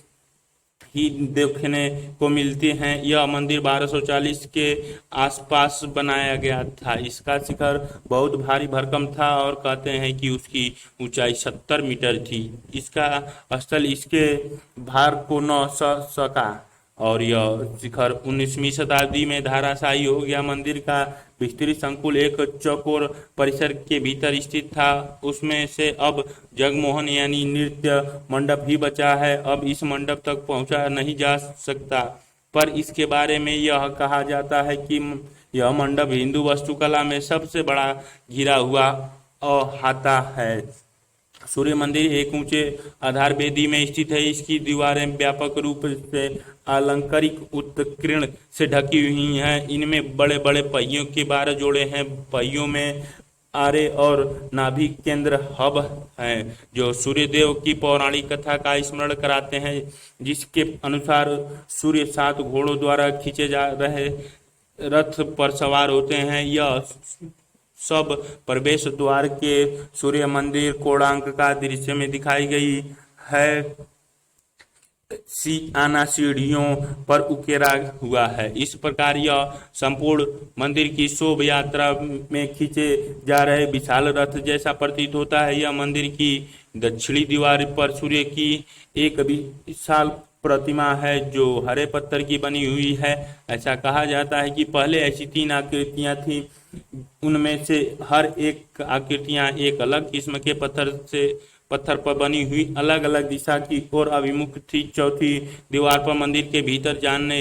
ही देखने को मिलती हैं। यह मंदिर 1240 के आसपास बनाया गया था। इसका शिखर बहुत भारी भरकम था और कहते हैं कि उसकी ऊंचाई 70 मीटर थी। इसका स्थल इसके भार को न सह सका और यह शिखर 19वीं शताब्दी में धराशायी हो गया। मंदिर का विस्तृत संकुल एक चौकोर परिसर के भीतर स्थित था। उसमें से अब जगमोहन यानी नृत्य मंडप ही बचा है। अब इस मंडप तक पहुंचा नहीं जा सकता, पर इसके बारे में यह कहा जाता है कि यह मंडप हिंदू वास्तुकला में सबसे बड़ा घिरा हुआ अहाता है। सूर्य मंदिर एक ऊंचे आधार वेदी में स्थित है। इसकी दीवारें व्यापक रूप से अलंकारिक उत्कीर्ण से ढकी हुई हैं। इनमें बड़े बड़े पहियों के 12 जोड़े हैं। पहियों में आरे और नाभि केंद्र हब हैं, जो सूर्यदेव की पौराणिक कथा का स्मरण कराते हैं, जिसके अनुसार सूर्य 7 घोड़ों द्वारा खींचे जा रहे रथ पर सवार होते हैं। यह सब प्रवेश द्वार के सूर्य मंदिर कोणार्क का दृश्य में दिखाई गई है। आना सीढ़ियों पर उकेरा हुआ है। इस प्रकार यह संपूर्ण मंदिर की शोभा यात्रा में खींचे जा रहे विशाल रथ जैसा प्रतीत होता है। यह मंदिर की दक्षिणी दीवार पर सूर्य की एक विशाल प्रतिमा है जो हरे पत्थर की बनी हुई है। ऐसा कहा जाता है कि पहले ऐसी 3 आकृतियां थी, उनमें से हर एक आकृतियां एक अलग किस्म के पत्थर पर बनी हुई अलग अलग दिशा की ओर अभिमुख थी। चौथी दीवार पर मंदिर के भीतर जाने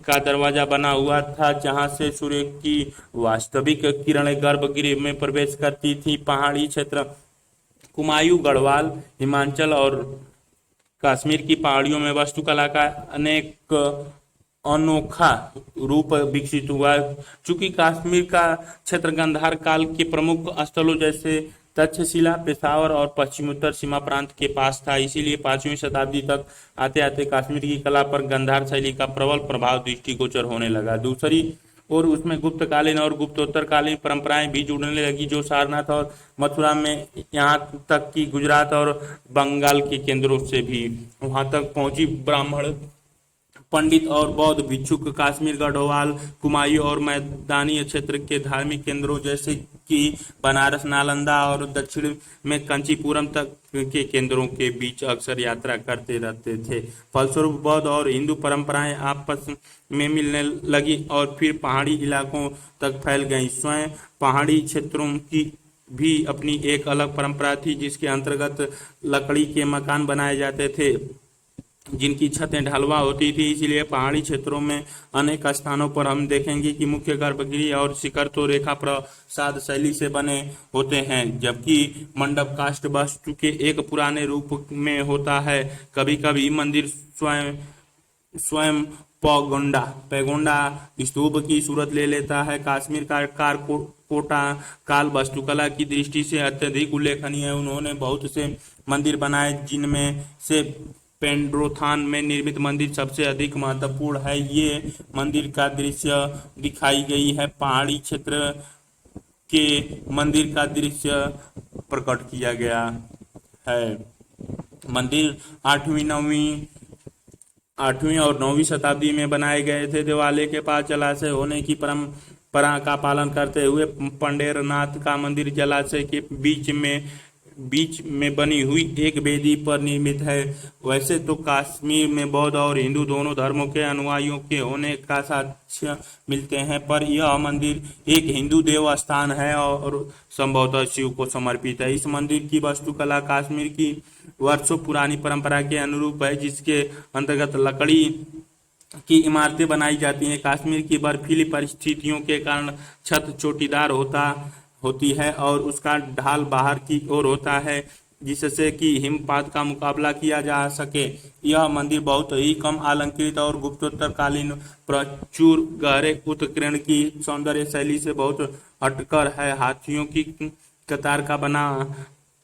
का दरवाजा बना हुआ था, जहां से सूर्य की वास्तविक किरणें गर्भगृह में प्रवेश करती थी। पहाड़ी क्षेत्र कुमायूं गढ़वाल, हिमाचल और कश्मीर की पहाड़ियों में वास्तुकला का अनेक अनोखा रूप विकसित हुआ। चूंकि कश्मीर का क्षेत्र गांधार काल के प्रमुख स्थलों जैसे तक्षशिला, पेशावर और पश्चिमोत्तर सीमा प्रांत के पास था, इसीलिए 5वीं शताब्दी तक आते आते कश्मीर की कला पर गांधार शैली का प्रबल प्रभाव दृष्टिगोचर होने लगा। दूसरी और उसमें गुप्तकालीन और गुप्तोत्तरकालीन परंपराएं भी जुड़ने लगी, जो सारनाथ और मथुरा में, यहाँ तक कि गुजरात और बंगाल के केंद्रों से भी वहां तक पहुंची। ब्राह्मण, पंडित और बौद्ध भिक्षुक कश्मीर, गढ़वाल, कुमायूं और मैदानी क्षेत्र के धार्मिक केंद्रों जैसे कि बनारस, नालंदा और दक्षिण में कंचीपुरम तक के केंद्रों के बीच अक्सर यात्रा करते रहते थे। फलस्वरूप बौद्ध और हिंदू परंपराएं आपस में मिलने लगी और फिर पहाड़ी इलाकों तक फैल गईं। स्वयं पहाड़ी क्षेत्रों की भी अपनी एक अलग परंपरा थी, जिसके अंतर्गत लकड़ी के मकान बनाए जाते थे जिनकी छतें ढलवा होती थी। इसलिए पहाड़ी क्षेत्रों में अनेक स्थानों पर हम देखेंगे कि मुख्य गर्भगृह और शिखर तो रेखा प्रसाद शैली से बने होते हैं, जबकि मंडप काष्ठ वास्तु के एक पुराने रूप में होता है। कभी कभी मंदिर स्वयं स्वयं पैगोंडा स्तूप की सूरत ले लेता है। कश्मीर का कोटा काल वास्तुकला की दृष्टि से अत्यधिक उल्लेखनीय है। उन्होंने बहुत से मंदिर बनाए, जिनमें से पेंड्रोथान में निर्मित मंदिर सबसे अधिक महत्वपूर्ण है। ये मंदिर का दृश्य दिखाई गई है। पहाड़ी क्षेत्र के मंदिर का दृश्य प्रकट किया गया है। मंदिर 8वीं और 9वीं शताब्दी में बनाए गए थे। देवालय के पास जलाशय होने की परंपरा का पालन करते हुए पंडेरनाथ का मंदिर जलाशय के बीच में बनी हुई एक वेदी पर निर्मित है। वैसे तो कश्मीर में बौद्ध और हिंदू दोनों धर्मों के अनुयायियों के होने का साक्ष्य मिलते हैं, पर यह मंदिर एक हिंदू देव स्थान है और संभवतः शिव को समर्पित है। इस मंदिर की वास्तुकला कश्मीर की वर्षों पुरानी परंपरा के अनुरूप है, जिसके अंतर्गत लकड़ी की इमारतें बनाई जाती हैं। कश्मीर की बर्फीली परिस्थितियों के कारण छत चोटीदार होती है और उसका ढाल बाहर की ओर होता है, जिससे कि हिमपात का मुकाबला किया जा सके। यह मंदिर बहुत ही कम अलंकृत और गुप्तोत्तरकालीन प्रचुर गहरे उत्कीर्ण की सौंदर्य शैली से बहुत हटकर है। हाथियों की कतार का बना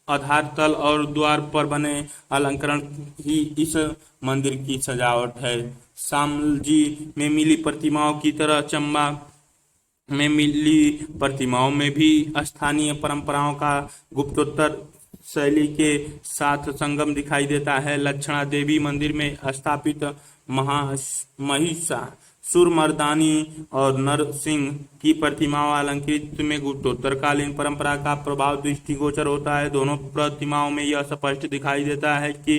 आधार तल और द्वार पर बने अलंकरण ही इस मंदिर की सजावट है। शामलजी में मिली प्रतिमाओं की तरह चंबा में मिली प्रतिमाओं में भी स्थानीय परंपराओं का गुप्तोत्तर शैली के साथ संगम दिखाई देता है। लक्षणा देवी मंदिर में स्थापित महिषासुरमर्दानी और नरसिंह की प्रतिमाओं अलंकृत में गुप्तोत्तरकालीन परंपरा का प्रभाव दृष्टिगोचर होता है। दोनों प्रतिमाओं में यह स्पष्ट दिखाई देता है कि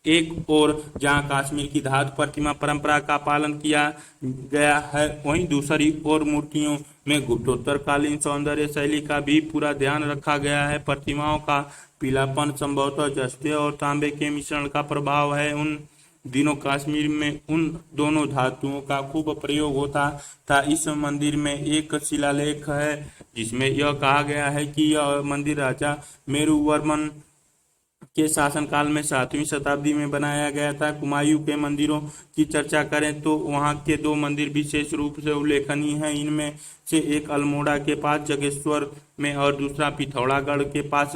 एक और जहां कश्मीर की धातु प्रतिमा परंपरा का पालन किया गया है, वहीं दूसरी ओर मूर्तियों में गुप्तोत्तरकालीन सौंदर्य शैली का भी पूरा ध्यान रखा गया है। प्रतिमाओं का पीलापन संभवतः जस्ते और तांबे के मिश्रण का प्रभाव है। उन दिनों कश्मीर में उन दोनों धातुओं का खूब प्रयोग होता था। इस मंदिर में एक शिलालेख है जिसमें यह कहा गया है कि यह मंदिर राजा मेरुवर्मन के शासनकाल में 7वीं शताब्दी में बनाया गया था। कुमायूं के मंदिरों की चर्चा करें तो वहां के 2 मंदिर विशेष रूप से उल्लेखनीय हैं। इनमें से एक अल्मोड़ा के पास जगेश्वर में और दूसरा पिथौरागढ़ के पास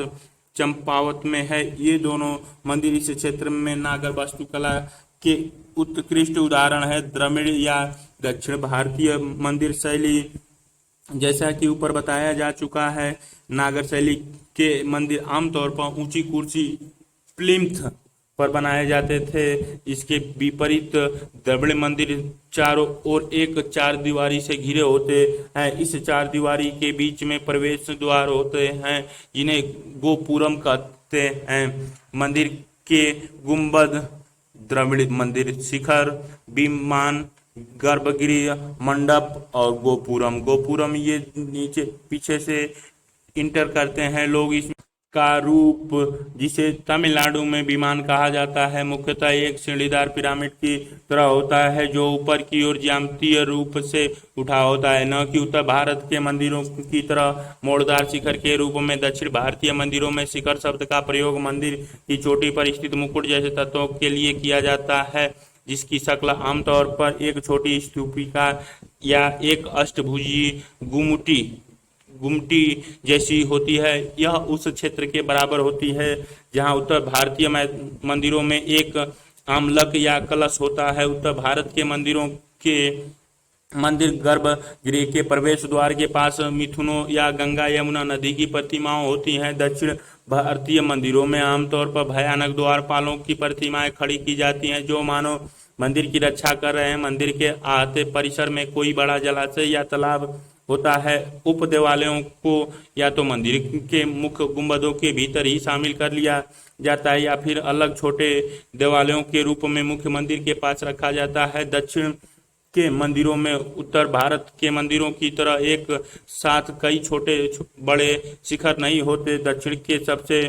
चंपावत में है। ये दोनों मंदिर इस क्षेत्र में नागर वास्तुकला के उत्कृष्ट उदाहरण है। द्रविड़ या दक्षिण भारतीय मंदिर शैली, जैसा कि ऊपर बताया जा चुका है, नागर शैली के मंदिर आमतौर पर ऊंची कुर्सी प्लिंथ पर बनाए जाते थे। इसके विपरीत द्रविड़ मंदिर चारों ओर एक 4 दीवारी से घिरे होते हैं। इस 4 दीवारी के बीच में प्रवेश द्वार होते हैं, जिन्हें गोपुरम कहते हैं। मंदिर के गुंबद द्रविड़ मंदिर, शिखर, विमान, गर्भगृह, मंडप और गोपुरम। गोपुरम ये नीचे पीछे से इंटर करते हैं लोग। इसका रूप, जिसे तमिलनाडु में विमान कहा जाता है, मुख्यतः एक सीढ़ीदार पिरामिड की तरह होता है जो ऊपर की ओर ज्यामितीय रूप से उठा होता है, न कि उत्तर भारत के मंदिरों की तरह मोड़दार शिखर के रूप में। दक्षिण भारतीय मंदिरों में शिखर शब्द का प्रयोग मंदिर की चोटी पर स्थित मुकुट जैसे तत्वों के लिए किया जाता है, जिसकी शक्ल आमतौर पर एक छोटी स्तूपिका या एक अष्टभुजी गुमटी जैसी होती है। यह उस क्षेत्र के बराबर होती है जहां उत्तर भारतीय मंदिरों में एक आमलक या कलश होता है। उत्तर भारत के मंदिरों के मंदिर गर्भगृह के प्रवेश द्वार के पास मिथुनों या गंगा यमुना नदी की प्रतिमाएं होती हैं। दक्षिण भारतीय मंदिरों में आमतौर पर भयानक द्वारपालों की प्रतिमाएं खड़ी की जाती हैं जो मानो मंदिर की रक्षा कर रहे हैं। मंदिर के आहते परिसर में कोई बड़ा जलाशय या तालाब होता है। उप देवालयों को या तो मंदिर के मुख्य गुंबदों के भीतर ही शामिल कर लिया जाता है या फिर अलग छोटे देवालयों के रूप में मुख्य मंदिर के पास रखा जाता है। दक्षिण के मंदिरों में उत्तर भारत के मंदिरों की तरह एक साथ कई छोटे बड़े शिखर नहीं होते। दक्षिण के सबसे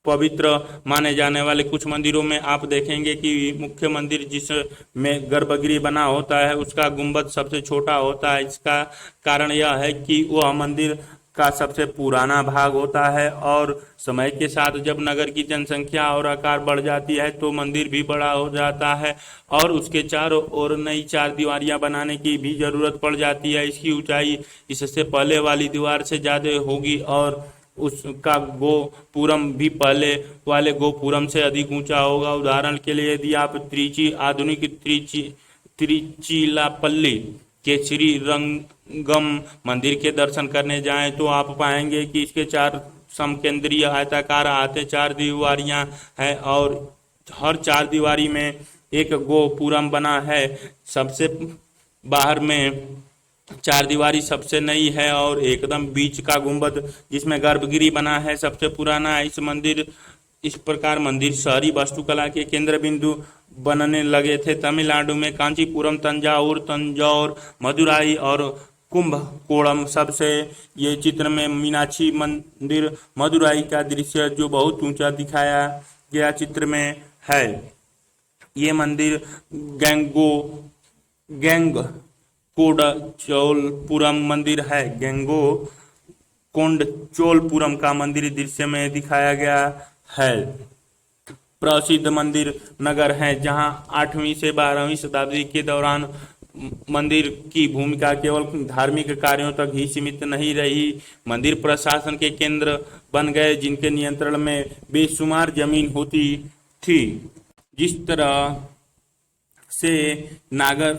पवित्र माने जाने वाले कुछ मंदिरों में आप देखेंगे कि मुख्य मंदिर जिसमें गर्भगृह बना होता है उसका गुंबद सबसे छोटा होता है। इसका कारण यह है कि वह मंदिर का सबसे पुराना भाग होता है और समय के साथ जब नगर की जनसंख्या और आकार बढ़ जाती है तो मंदिर भी बड़ा हो जाता है और उसके चारों ओर नई चार दीवारियां बनाने की भी जरूरत पड़ जाती है। इसकी ऊंचाई इससे पहले वाली दीवार से ज्यादा होगी और उसका गोपुरम भी पहले वाले गोपुरम से अधिक ऊंचा होगा। उदाहरण के लिए यदि आप आधुनिक त्रिचिलापल्ली के श्री रंगम मंदिर के दर्शन करने जाएं तो आप पाएंगे कि इसके चार समकेंद्रीय आयताकार आहते चार दीवारियां हैं और हर चार दीवारी में एक गोपुरम बना है। सबसे बाहर में चार दीवारी सबसे नई है और एकदम बीच का गुंबद जिसमें गर्भगृह बना है सबसे पुराना है। इस प्रकार मंदिर शहरी वास्तुकला के केंद्र बिंदु बनने लगे थे। तमिलनाडु में कांचीपुरम, तंजौर, मदुराई और कुंभकोणम सबसे ये चित्र में मीनाक्षी मंदिर मदुराई का दृश्य जो बहुत ऊंचा दिखाया गया चित्र में है। ये मंदिर कोंडचोलपुरम मंदिर है। कोंडचोलपुरम का मंदिर दृश्य में दिखाया गया है। प्रसिद्ध मंदिर नगर हैं जहां 8वीं से 12वीं शताब्दी के दौरान मंदिर की भूमिका केवल धार्मिक कार्यों तक ही सीमित नहीं रही। मंदिर प्रशासन के केंद्र बन गए जिनके नियंत्रण में बेशुमार जमीन होती थी। जिस तरह से नागर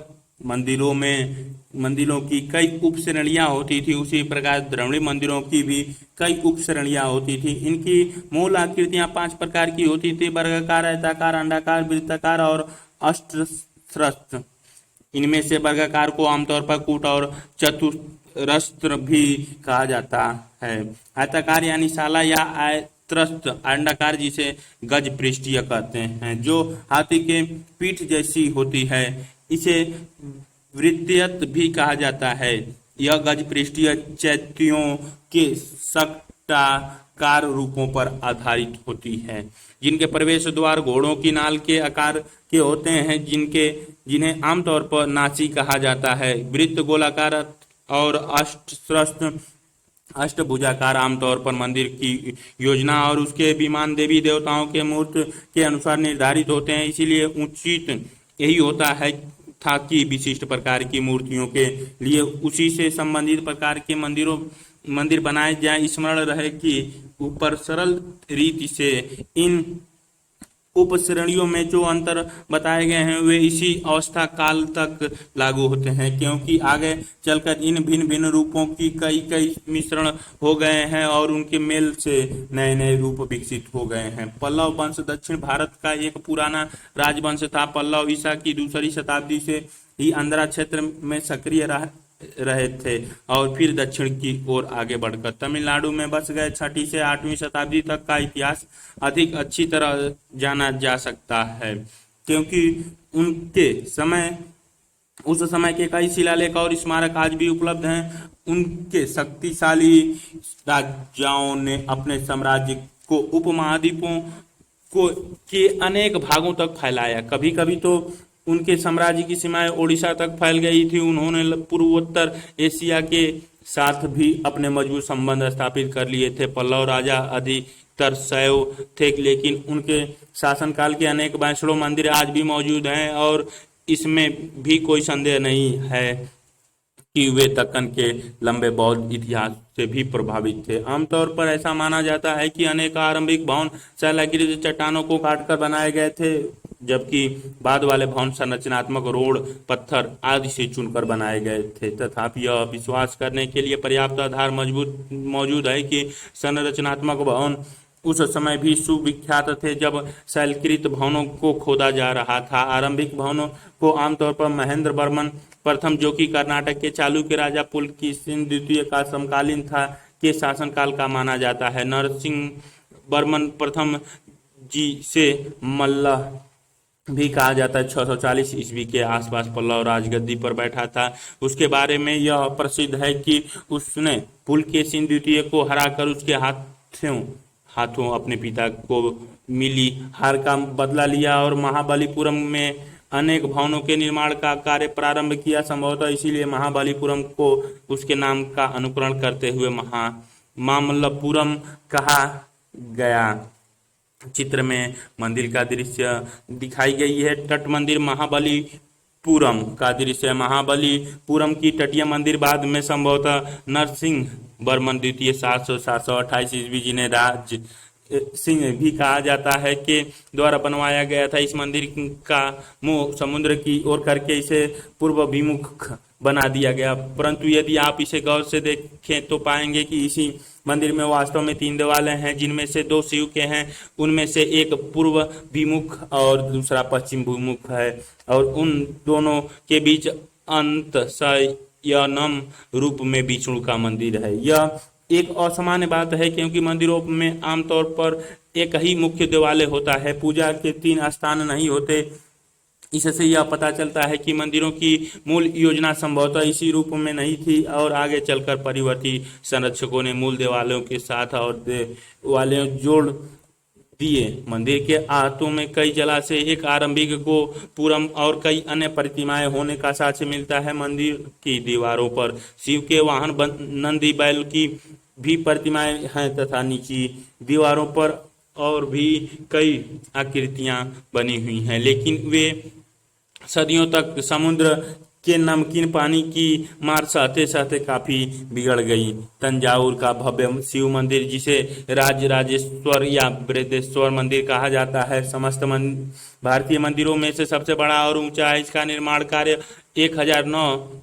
मंदिरों की कई उप श्रेणियां होती थी उसी प्रकार द्रविड़ मंदिरों की भी कई उप श्रेणियां होती थी। इनकी मूल आकृतियां 5 प्रकार की होती थी: वर्गाकार, आयताकार, अंडाकार, वृत्ताकार और अष्टस्त्र। इनमें से वर्गाकार को आमतौर पर कूट और चतुरस्त्र भी कहा जाता है। आयताकार यानी साला या आयत्रस्त, अंडाकार जिसे गज पृष्ठीय कहते हैं जो हाथी के पीठ जैसी होती है, इसे वृत्तीयत भी कहा जाता है। यह गज पृष्ठीय चैत्यों के सक्टाकार रूपों पर आधारित होती है जिनके प्रवेश द्वार घोड़ों की नाल के आकार के होते हैं जिन्हें आमतौर पर नासी कहा जाता है। वृत्त, गोलाकार और अष्टभुजाकार आमतौर पर मंदिर की योजना और उसके विमान देवी देवताओं के मूर्त के अनुसार निर्धारित होते हैं। इसीलिए उचित यही होता है था कि विशिष्ट प्रकार की मूर्तियों के लिए उसी से संबंधित प्रकार के मंदिर बनाए जाएं। स्मरण रहे कि ऊपर सरल रीति से इन उप श्रेणियों में जो अंतर बताए गए हैं वे इसी अवस्था काल तक लागू होते हैं, क्योंकि आगे चलकर इन भिन्न भिन्न रूपों की कई मिश्रण हो गए हैं और उनके मेल से नए नए रूप विकसित हो गए हैं। पल्लव वंश दक्षिण भारत का एक पुराना राजवंश था। पल्लव ईसा की 2री शताब्दी से ही आंध्रा क्षेत्र में सक्रिय रहे थे और फिर दक्षिण की ओर आगे बढ़कर तमिलनाडु में बस गए। 6वीं से 8वीं शताब्दी तक का इतिहास अधिक अच्छी तरह जाना जा सकता है, क्योंकि उनके समय उस समय के कई शिलालेख और स्मारक आज भी उपलब्ध हैं। उनके शक्तिशाली राजाओं ने अपने साम्राज्य को उपमहाद्वीपों को के अनेक भागों तक फैलाया। कभी कभी तो उनके साम्राज्य की सीमाएं ओडिशा तक फैल गई थी। उन्होंने पूर्वोत्तर एशिया के साथ भी अपने मजबूत संबंध स्थापित कर लिए थे। पल्लव राजा अधिकतर शैव थे, लेकिन उनके शासनकाल के अनेक वैष्णव मंदिर आज भी मौजूद हैं और इसमें भी कोई संदेह नहीं है कि वे दक्कन के लंबे बौद्ध इतिहास से भी प्रभावित थे। आमतौर पर ऐसा माना जाता है कि अनेक आरंभिक भवन शैलाकृति चट्टानों को काटकर बनाए गए थे, जबकि बाद वाले भवन संरचनात्मक रोड, पत्थर आदि से चुनकर बनाए गए थे। तथापि यह विश्वास करने के लिए पर्याप्त आधार मौजूद है कि संरचनात्मक भवन उस समय भी सुविख्यात थे जब शैलकृत भवनों को खोदा जा रहा था। आरंभिक भवनों को आमतौर पर महेंद्र वर्मन प्रथम, जो कि कर्नाटक के चालुक्य राजा पुलकेशिन द्वितीय का समकालीन था, के शासनकाल का माना जाता है। नरसिंह वर्मन प्रथम, जिसे मल्लह भी कहा जाता है, 640 ईस्वी के आसपास पल्लव राजगद्दी पर बैठा था। उसके बारे में यह प्रसिद्ध है कि उसने पुलकेशिन द्वितीय को हराकर उसके हाथों अपने पिता को मिली हार का बदला लिया और महाबलीपुरम में अनेक भवनों के निर्माण का कार्य प्रारंभ किया। संभवतः इसीलिए महाबलीपुरम को उसके नाम का अनुकरण करते हुए मामल्लपुरम कहा गया। चित्र में मंदिर का दृश्य दिखाई गई है। तट मंदिर महाबलीपुरम का दृश्य है। महाबलीपुरम की तटीय मंदिर बाद में संभवतः नरसिंह वर्मन द्वितीय 728 ईस्वी, जिन्हें राज सिंह भी कहा जाता है, के द्वारा बनवाया गया था। इस मंदिर का मुंह समुद्र की ओर करके इसे पूर्व अभिमुख बना दिया गया, परंतु यदि आप इसे गौर से देखें तो पाएंगे कि इसी मंदिर में वास्तव में 3 दीवारें हैं, जिनमें से 2 शिव के हैं। उनमें से एक पूर्व विमुख और दूसरा पश्चिम विमुख है और उन दोनों के बीच अंत शयनम रूप में विष्णु का मंदिर है। यह एक असामान्य बात है, क्योंकि मंदिरों में आमतौर पर एक ही मुख्य देवालय होता है, पूजा के 3 स्थान नहीं होते। इससे यह पता चलता है कि मंदिरों की मूल योजना संभवतः इसी रूप में नहीं थी और आगे चलकर परिवर्ती संरक्षकों ने मूल देवालयों के साथ और देवालयों जोड़ दिए। मंदिर के आहतों में कई जलाशय, एक आरंभिक गोपुरम और कई अन्य प्रतिमाएं होने का साक्ष्य मिलता है। मंदिर की दीवारों पर शिव के वाहन नंदी बैल की भी प्रतिमाएं हैं तथा नीची दीवारों पर और भी कई आकृतियां बनी हुई हैं, लेकिन वे सदियों तक समुद्र के नमकीन पानी की मार सहते सहते काफी बिगड़ गई। तंजावुर का भव्य शिव मंदिर, जिसे राजराजेश्वर या बृहदेश्वर मंदिर कहा जाता है, समस्त भारतीय मंदिरों में से सबसे बड़ा और ऊंचा है। इसका निर्माण कार्य 1009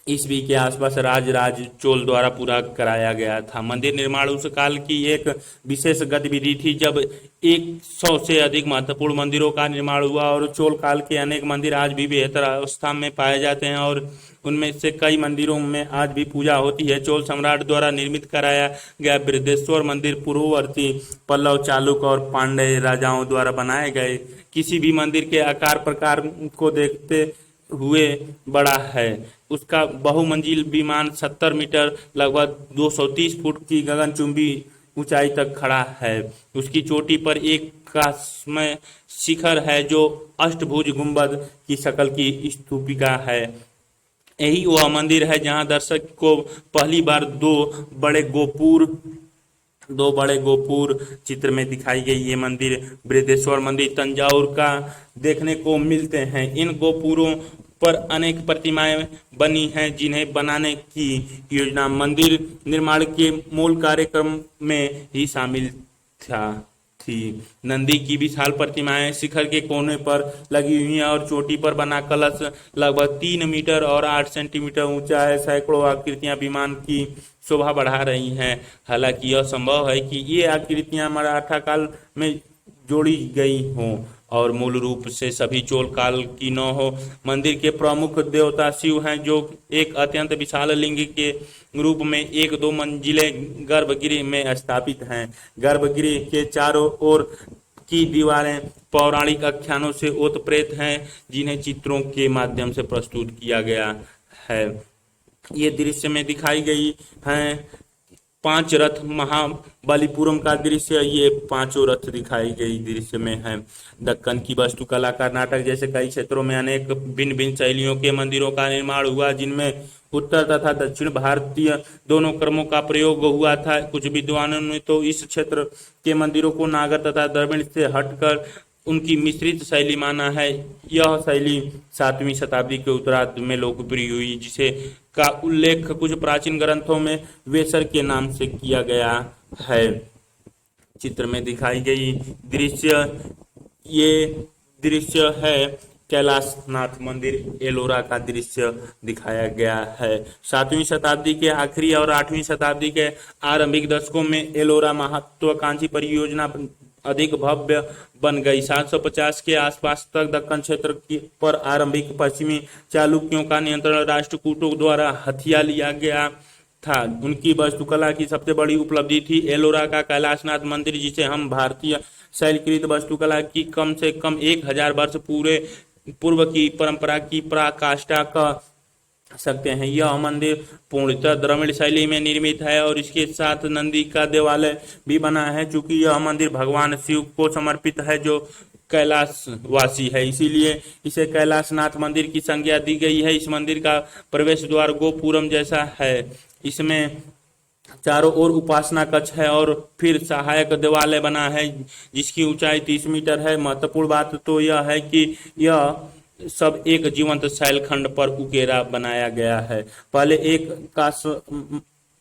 ईस्वी के आसपास राजराज चोल द्वारा पूरा कराया गया था। मंदिर निर्माण उस काल की एक विशेष गतिविधि थी जब 100 से अधिक महत्वपूर्ण मंदिरों का निर्माण हुआ और चोल काल के अनेक मंदिर आज भी बेहतर अवस्था में पाए जाते हैं और उनमें से कई मंदिरों में आज भी पूजा होती है। चोल सम्राट द्वारा निर्मित कराया गया बृहदेश्वर मंदिर पूर्ववर्ती पल्लव, चालुक्य और पांड्य राजाओं द्वारा बनाए गए किसी भी मंदिर के आकार प्रकार को देखते हुए बड़ा है। उसका बहुमंजिल विमान 70 मीटर लगभग 230 फुट की गगनचुंबी ऊंचाई तक खड़ा है। उसकी चोटी पर एक कांस्यमय शिखर है जो अष्टभुज गुंबद की शक्ल की स्तूपिका है। यही वह मंदिर है जहां दर्शक को पहली बार दो बड़े गोपुर चित्र में दिखाई गई। ये मंदिर बृहदेश्वर मंदिर तंजावुर का देखने को मिलते हैं। इन गोपुरों पर अनेक प्रतिमाएं बनी हैं जिन्हें बनाने की योजना मंदिर निर्माण के मूल कार्यक्रम में ही शामिल थी। नंदी की विशाल प्रतिमाएं शिखर के कोने पर लगी हुई हैं और चोटी पर बना कलश लगभग 3 मीटर और 8 सेंटीमीटर ऊंचा है। सैकड़ों आकृतियां विमान की शोभा बढ़ा रही हैं। हालांकि यह संभव है कि ये आकृतियां मराठा काल में जोड़ी गई हों। और मूल रूप से सभी चोल काल की न हो। मंदिर के प्रमुख देवता शिव हैं, जो एक अत्यंत विशाल लिंग के रूप में एक दो मंजिले गर्भगृह में स्थापित हैं। गर्भगृह के चारों ओर की दीवारें पौराणिक आख्यानों से ओतप्रोत हैं, जिन्हें चित्रों के माध्यम से प्रस्तुत किया गया है। ये दृश्य में दिखाई गई हैं 5 रथ महाबलीपुरम का दृश्य। ये 5 रथ दिखाई गई दृश्य में है। दक्कन की वास्तुकला कर्नाटक जैसे कई क्षेत्रों में अनेक भिन्न भिन्न शैलियों के मंदिरों का निर्माण हुआ, जिनमें उत्तर तथा दक्षिण भारतीय दोनों क्रमों का प्रयोग हुआ था। कुछ विद्वानों ने तो इस क्षेत्र के मंदिरों को नागर तथा द्रविड़ से हटकर उनकी मिश्रित शैली माना है। यह शैली 7वीं शताब्दी के उत्तरार्ध में लोकप्रिय हुई, जिसे का उल्लेख कुछ प्राचीन ग्रंथों में वेसर के नाम से किया गया है। चित्र में दिखाई गई दृश्य, ये दृश्य है कैलाशनाथ मंदिर एलोरा का दृश्य दिखाया गया है। 7वीं शताब्दी के आखिरी और 8वीं शताब्दी के आरंभिक दशकों में एलोरा महत्वाकांक्षी परियोजना अधिक भव्य बन गई। 750 के आसपास तक दक्कन क्षेत्र पर आरंभिक पश्चिमी चालुक्यों का नियंत्रण राष्ट्रकूटों द्वारा हथिया लिया गया था। उनकी वास्तुकला की सबसे बड़ी उपलब्धि थी एलोरा का कैलाशनाथ मंदिर, जिसे हम भारतीय शैलकृत वास्तुकला की कम से कम 1000 वर्ष पूर्व की परंपरा की पराकाष्ठा कह सकते हैं। यह मंदिर पूर्णतः द्रविड़ शैली में निर्मित है और इसके साथ नंदी का देवालय भी बना है। चूंकि यह मंदिर भगवान शिव को समर्पित है, जो कैलाशवासी है, इसीलिए इसे कैलाशनाथ मंदिर की संज्ञा दी गई है। इस मंदिर का प्रवेश द्वार गोपुरम जैसा है। इसमें चारों ओर उपासना कक्ष है और फिर सहायक देवालय बना है, जिसकी ऊंचाई 30 मीटर है। महत्वपूर्ण बात तो यह है कि यह सब एक जीवंत शैलखंड पर उकेरा बनाया गया है। पहले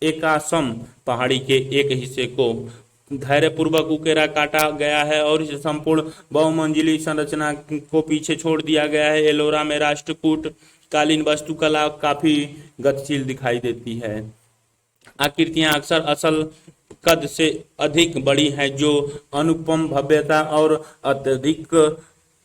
एकासम पहाड़ी के एक हिस्से को धैर्यपूर्वक उकेरा काटा गया है और इस संपूर्ण बहुमंजिली संरचना को पीछे छोड़ दिया गया है। एलोरा में राष्ट्रकूट कालीन वास्तुकला काफी गतिशील दिखाई देती है। आकृतियां अक्सर असल कद से अधिक बड़ी हैं, जो अनुपम भव्यता और अत्यधिक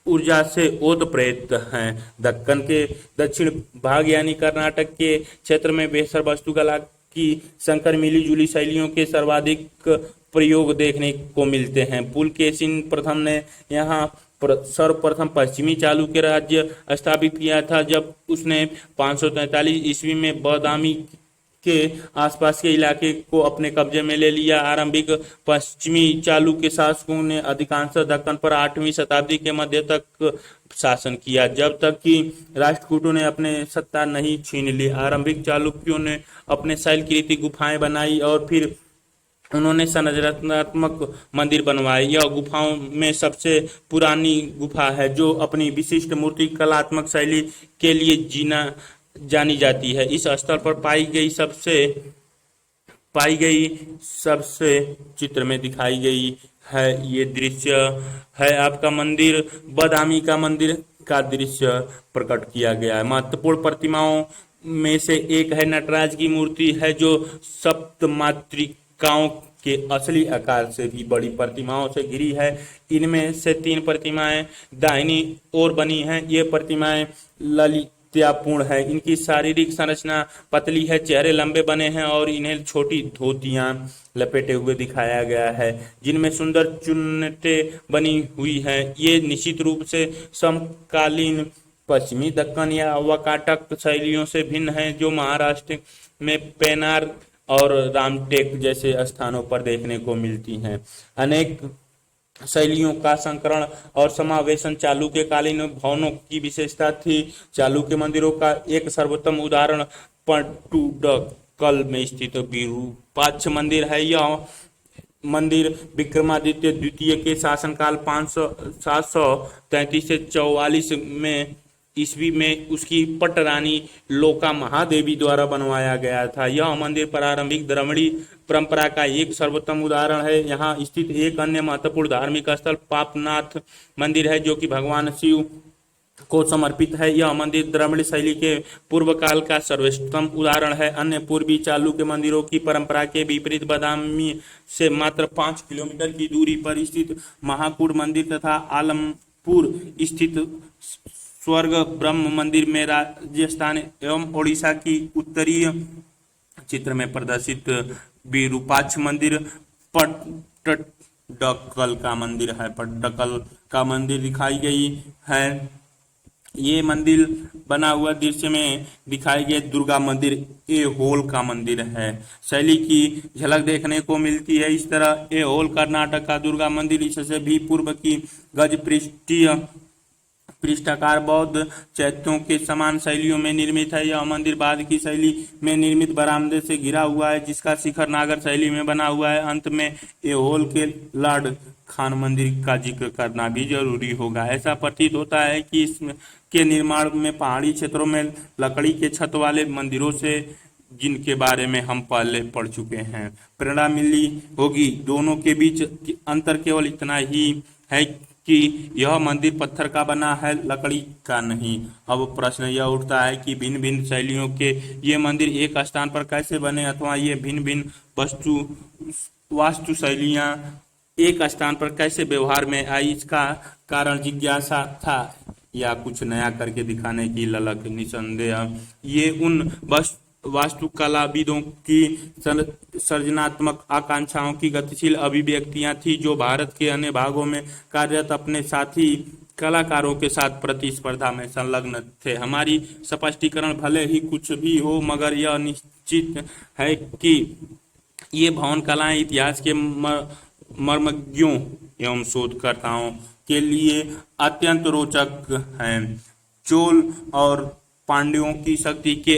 ऊर्जा से ओतप्रोत हैं। दक्कन के दक्षिण भाग यानी कर्नाटक के क्षेत्र में बेहतर वास्तुकला की संकर मिली जुली शैलियों के सर्वाधिक प्रयोग देखने को मिलते हैं। पुलकेशिन प्रथम ने यहाँ सर्वप्रथम पश्चिमी चालुक्य राज्य स्थापित किया था, जब उसने 543 ईस्वी में बादामी के आसपास के इलाके को अपने कब्जे में ले लिया। आरंभिक पश्चिमी चालुक्य शासकों ने अधिकांश दक्कन पर 8वीं शताब्दी के मध्य तक शासन किया, जब तक कि राष्ट्रकूटों ने अपने सत्ता नहीं छीन ली। आरंभिक चालुक्यों ने अपने शैलकृति गुफाएं बनाई और फिर उन्होंने संरचनात्मक मंदिर बनवाए। यह गुफाओं में सबसे पुरानी गुफा है, जो अपनी विशिष्ट मूर्ति कलात्मक शैली के लिए जानी जाती है। इस स्थल पर पाई गई सबसे चित्र में दिखाई गई है। ये दृश्य है आपका मंदिर बादामी का मंदिर का दृश्य प्रकट किया गया है। महत्वपूर्ण प्रतिमाओं में से एक है नटराज की मूर्ति है, जो सप्तमातृकाओं के असली आकार से भी बड़ी प्रतिमाओं से घिरी है। इनमें से 3 प्रतिमाएं दाहिनी ओर बनी हैं। ये प्रतिमाएं ललित्यापूर्ण है। इनकी शारीरिक संरचना पतली है, चेहरे लंबे बने हैं और इन्हें छोटी धोतियां लपेटे हुए दिखाया गया है, जिनमें सुंदर चुन्नटें बनी हुई हैं। ये निश्चित रूप से समकालीन पश्चिमी दक्कन या वाकाटक शैलियों से भिन्न हैं, जो महाराष्ट्र में पेनार और रामटेक जैसे स्थानों पर देखने को मिलती हैं। अनेक शैलियों का संकरण और समावेशन चालुक्य कालीन भवनों की विशेषता थी। चालुक्य मंदिरों का एक सर्वोत्तम उदाहरण पट्टुडकल में स्थित विरूपाक्ष मंदिर है। यह मंदिर विक्रमादित्य द्वितीय के शासनकाल 733 से 44 में ईस्वी में उसकी पटरानी लोका महादेवी द्वारा बनवाया गया था। यह मंदिर प्रारंभिक द्रविड़ी परंपरा का एक सर्वोत्तम उदाहरण है। यहाँ स्थित एक अन्य महत्वपूर्ण धार्मिक स्थल पापनाथ मंदिर है, जो कि भगवान शिव को समर्पित है। यह मंदिर द्रविड़ शैली के पूर्व काल का सर्वोत्तम उदाहरण है। अन्य पूर्वी चालुक्य मंदिरों की परंपरा के विपरीत बादामी से मात्र 5 किलोमीटर की दूरी पर स्थित महाकूट मंदिर तथा पूर्व स्थित स्वर्ग ब्रह्म मंदिर में राजस्थान एवं ओडिशा की उत्तरीय चित्र में प्रदर्शित विरूपाक्ष मंदिर, पट्टडकल का मंदिर है, पट्टडकल का मंदिर दिखाई गई है। ये मंदिर बना हुआ दृश्य में दिखाई गए दुर्गा मंदिर ऐहोल का मंदिर है। शैली की झलक देखने को मिलती है। इस तरह ऐहोल कर्नाटक का दुर्गा मंदिर इससे भी पूर्व की गज पृष्ठाकार बौद्ध चैत्यों के समान शैलियों में निर्मित है। यह मंदिर बाद की शैली में निर्मित बरामदे से घिरा हुआ है, जिसका शिखर नागर शैली में बना हुआ है। अंत में ऐहोल के लॉर्ड खान मंदिर का जिक्र करना भी जरूरी होगा। ऐसा प्रतीत होता है कि इसके निर्माण में पहाड़ी क्षेत्रों में लकड़ी के छत वाले मंदिरों से, जिनके बारे में हम पहले पढ़ चुके हैं, प्रेरणा मिली होगी। दोनों के बीच अंतर केवल इतना ही है कि यह मंदिर पत्थर का बना है, लकड़ी का नहीं। अब प्रश्न यह उठता है कि भिन्न भिन्न शैलियों के ये मंदिर एक स्थान पर कैसे बने, अथवा ये भिन्न भिन्न वास्तु शैलियां एक स्थान पर कैसे व्यवहार में आई। इसका कारण जिज्ञासा था या कुछ नया करके दिखाने की ललक। निसंदेह ये उन वास्तुकलाविदों की सृजनात्मक आकांक्षाओं की गतिशील अभिव्यक्तियां थी, जो भारत के अन्य भागों में कार्यरत अपने साथी कलाकारों के साथ प्रतिस्पर्धा में संलग्न थे। हमारी स्पष्टीकरण भले ही कुछ भी हो, मगर यह निश्चित है कि ये भवन कलाएं इतिहास के मर्मज्ञों एवं शोधकर्ताओं के लिए अत्यंत रोचक हैं। चोल और पांड्यों की शक्ति के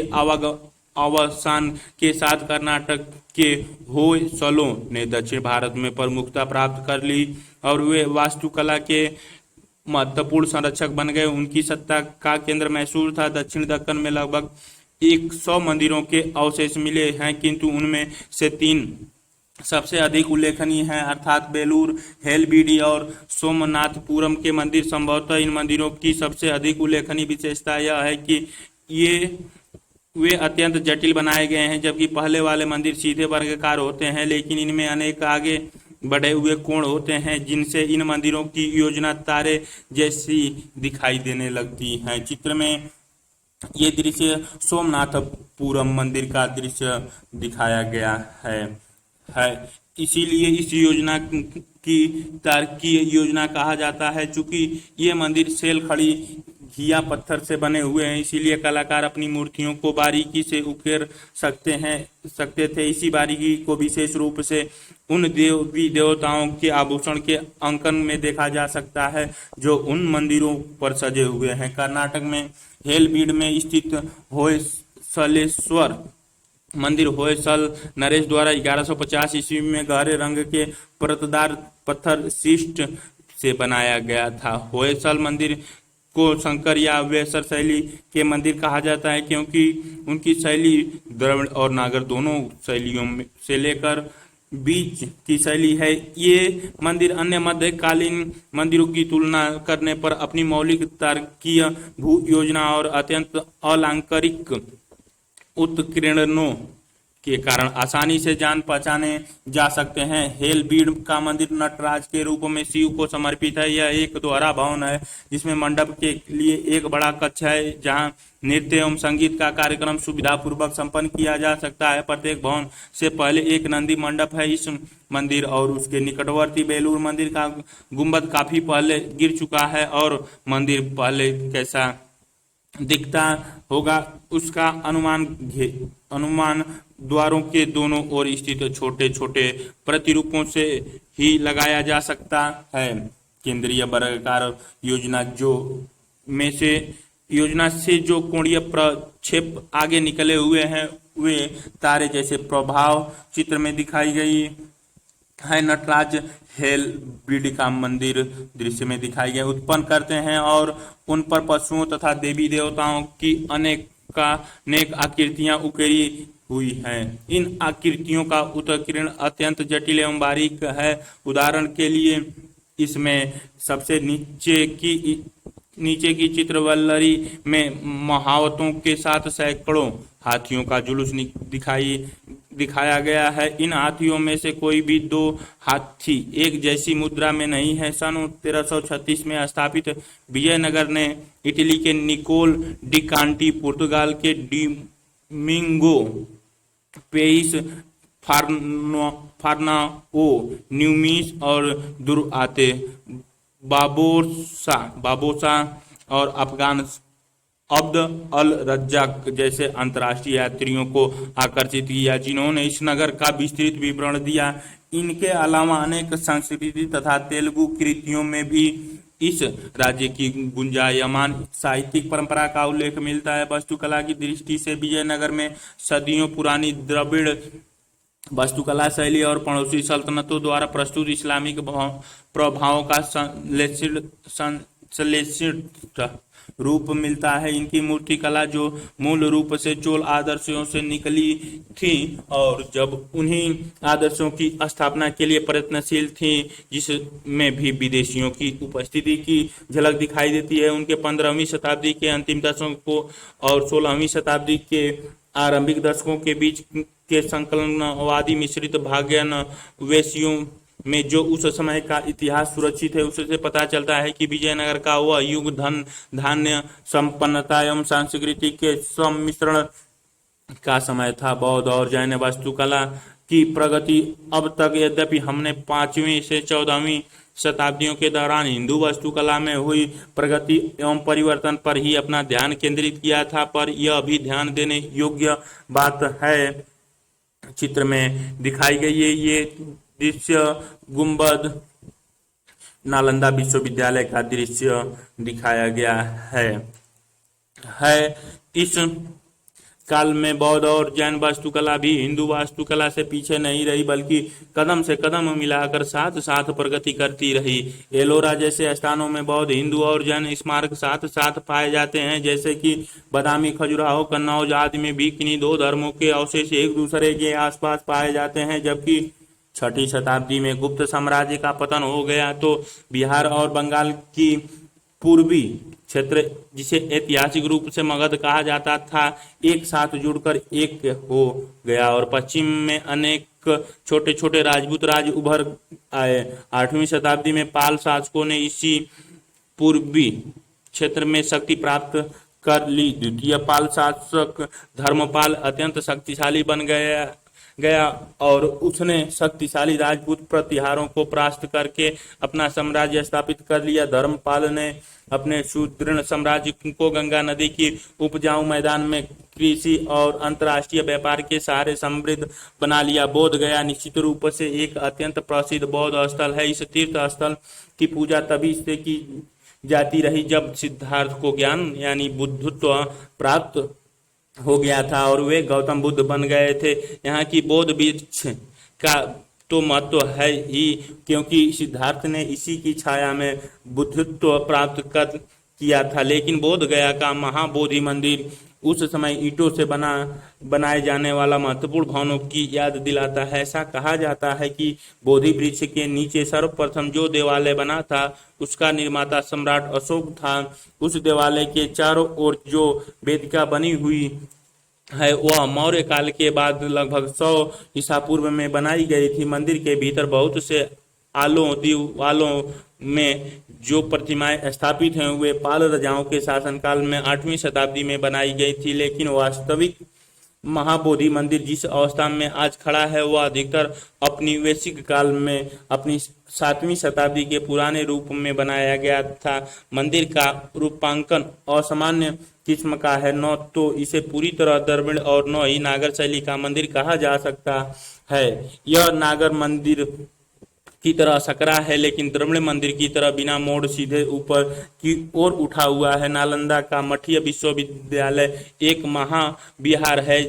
अवसान के साथ कर्नाटक के होयसलों ने दक्षिण भारत में प्रमुखता प्राप्त कर ली और वे वास्तुकला के महत्वपूर्ण संरक्षक बन गए। उनकी सत्ता का केंद्र मैसूर था। दक्षिण दक्कन में लगभग 100 मंदिरों के अवशेष मिले हैं, किंतु उनमें से 3 सबसे अधिक उल्लेखनीय हैं, अर्थात बेलूर, हेलबीडी और सोमनाथपुरम के मंदिर। संभवतः इन मंदिरों की सबसे अधिक उल्लेखनीय विशेषता यह है कि वे अत्यंत जटिल बनाए गए हैं, जबकि पहले वाले मंदिर सीधे वर्गाकार होते हैं, लेकिन इनमें अनेक आगे बढ़े हुए कोण होते हैं, जिनसे इन मंदिरों की योजना तारे जैसी दिखाई देने लगती है। चित्र में ये दृश्य सोमनाथपुरम मंदिर का दृश्य दिखाया गया है। इसीलिए इस योजना की तारकीय योजना कहा जाता है। चूंकि ये मंदिर सेल खड़ी घिया पत्थर से बने हुए हैं, इसीलिए कलाकार अपनी मूर्तियों को बारीकी से उकेर सकते थे। इसी बारीकी को विशेष रूप से उन देवी देवताओं के आभूषण के अंकन में देखा जा सकता है, जो उन मंदिरों पर सजे हुए हैं। कर्नाटक में हेलबीड में स्थित होयसलेश्वर मंदिर होयसल नरेश द्वारा 1150 ईस्वी में गहरे रंग के परतदार पत्थर शिष्ट से बनाया गया था। होयसल मंदिर को शंकर या वेसर शैली के मंदिर कहा जाता है, क्योंकि उनकी शैली द्रविड़ और नागर दोनों शैलियों में से लेकर बीच की शैली है। ये मंदिर अन्य मध्यकालीन मंदिरों की तुलना करने पर अपनी मौलिक तार्किक भू योजना और अत्यंत अलंकारिक उत्कीर्णों के कारण आसानी से जान पहचाने जा सकते हैं। हेलबीड का मंदिर नटराज के रूप में शिव को समर्पित है। यह एक दोहरा भवन है, जिसमें मंडप के लिए एक बड़ा कक्ष है, जहां नृत्य एवं संगीत का कार्यक्रम सुविधापूर्वक संपन्न किया जा सकता है। प्रत्येक भवन से पहले एक नंदी मंडप है। इस मंदिर और उसके निकटवर्ती बेलूर मंदिर का गुंबद काफी पहले गिर चुका है और मंदिर पहले कैसा दिखता होगा उसका अनुमान द्वारों के दोनों ओर स्थित छोटे छोटे प्रतिरूपों से ही लगाया जा सकता है। केंद्रीय वर्गाकार योजना से जो कोणीय प्रक्षेप आगे निकले हुए हैं, वे तारे जैसे प्रभाव चित्र में दिखाई गई है। नटराज हेलबीड का मंदिर दृश्य में दिखाई गए उत्पन्न करते हैं और उन पर पशुओं तथा देवी देवताओं की अनेक आकृतियां उकेरी हुई हैं। इन आकृतियों का उत्कीर्ण अत्यंत जटिल एवं बारीक है। उदाहरण के लिए इसमें सबसे नीचे की चित्रवल्लरी में महावतों के साथ सैकड़ों हाथियों का जुलूस दिखाई दिखाया गया है। इन हाथियों में से कोई भी दो हाथी एक जैसी मुद्रा में नहीं है। सन 1336 में स्थापित विजयनगर ने इटली के निकोल डी कांटी, पुर्तगाल के डोमिंगो पेइस, फार्नाओ न्यूमिस और दुर्आते बाबोसा और अफगान अब्द अल रज्जाक जैसे अंतर्राष्ट्रीय यात्रियों को आकर्षित किया, जिन्होंने इस नगर का विस्तृत विवरण दिया। इनके अलावा अनेक संस्कृति तथा तेलुगु कृतियों में भी इस राज्य की गुंजायमान साहित्यिक परंपरा का उल्लेख मिलता है। वास्तुकला की दृष्टि से विजयनगर में सदियों पुरानी द्रविड़ वास्तुकला शैली और पड़ोसी सल्तनतों द्वारा प्रस्तुत इस्लामिक प्रभावों का संश्लेषित रूप मिलता है। इनकी मूर्तिकला जो मूल रूप से चोल आदर्शों से निकली थी और जब उन्हीं आदर्शों की स्थापना के लिए प्रयत्नशील थी, जिसमें भी विदेशियों की उपस्थिति की झलक दिखाई देती है। उनके 15वीं शताब्दी के अंतिम दशकों और 16वीं शताब्दी के आरंभिक दशकों के बीच के संकलनवादी मिश्रित भाग्यान्वेषियों में जो उस समय का इतिहास सुरक्षित है, उससे पता चलता है कि विजयनगर का वह युग धन धान्य संपन्नता एवं संस्कृति के सम्मिश्रण का समय था। बौद्ध और जैन वास्तुकला की प्रगति अब तक, यद्यपि हमने 5वीं से 14वीं शताब्दियों के दौरान हिंदू वास्तुकला में हुई प्रगति एवं परिवर्तन पर ही अपना ध्यान केंद्रित किया था, पर यह भी ध्यान देने योग्य बात है चित्र में दिखाई गई है ये दृश्य गुंबद नालंदा विश्वविद्यालय का दृश्य दिखाया गया है। इस काल में बौद्ध और जैन वास्तुकला भी हिंदू वास्तुकला से पीछे नहीं रही, बल्कि कदम से कदम मिलाकर साथ साथ प्रगति करती रही। एलोरा जैसे स्थानों में बौद्ध, हिंदू और जैन स्मारक साथ साथ पाए जाते हैं, जैसे कि बादामी, खजुराहो, कन्नौज आदि में भी किन्हीं दो धर्मों के अवशेष एक दूसरे के आसपास पाए जाते हैं। जबकि 6ठी शताब्दी में गुप्त साम्राज्य का पतन हो गया तो बिहार और बंगाल की पूर्वी क्षेत्र, जिसे ऐतिहासिक रूप से मगध कहा जाता था, एक साथ जुड़कर एक हो गया और पश्चिम में अनेक छोटे छोटे राजपूत राज्य उभर आए। 8वीं शताब्दी में पाल शासकों ने इसी पूर्वी क्षेत्र में शक्ति प्राप्त कर ली। द्वितीय पाल शासक धर्मपाल अत्यंत शक्तिशाली बन गया और उसने शक्तिशाली राजपूत प्रतिहारों को परास्त करके अपना साम्राज्य स्थापित कर लिया। धर्मपाल ने अपने सुदृढ़ साम्राज्य को गंगा नदी की उपजाऊ मैदान में कृषि और अंतर्राष्ट्रीय व्यापार के सहारे समृद्ध बना लिया। बोध गया निश्चित रूप से एक अत्यंत प्रसिद्ध बौद्ध स्थल है। इस तीर्थ स्थल की पूजा तभी से की जाती रही जब सिद्धार्थ को ज्ञान यानी बुद्धत्व प्राप्त हो गया था और वे गौतम बुद्ध बन गए थे। यहाँ की बोध वृक्ष का तो महत्व है ही, क्योंकि सिद्धार्थ ने इसी की छाया में बुद्धत्व प्राप्त कर किया था। लेकिन बोध गया का महाबोधि मंदिर उस समय ईंटों से बनाए जाने वाला महत्वपूर्ण भवनों की याद दिलाता है। ऐसा कहा जाता है कि बोधि वृक्ष के नीचे सर्वप्रथम जो देवालय बना था उसका निर्माता सम्राट अशोक था। उस देवालय के चारों ओर जो वेदिका बनी हुई है वह मौर्य काल के बाद लगभग 100 ईसा पूर्व में बनाई गई थी। मंदिर के भीतर बहुत से दीवालों में जो प्रतिमाएं स्थापित हैं वे पाल राजाओं के शासनकाल में 8वीं शताब्दी में बनाई गई थी, लेकिन वास्तविक महाबोधि मंदिर जिस अवस्था में आज खड़ा है वह अधिकतर औपनिवेशिक काल में अपनी 7वीं शताब्दी के पुराने रूप में बनाया गया था। मंदिर का रूपांकन असामान्य किस्म का है, न तो इसे पूरी तरह द्रविड़ और न ही नागर शैली का मंदिर कहा जा सकता है। यह नागर मंदिर की तरह सकरा है, लेकिन द्रविड़ मंदिर की तरह बिना मोड़ सीधे ऊपर की ओर उठा हुआ है। नालंदा का मठीय विश्वविद्यालय एक महाविहार है,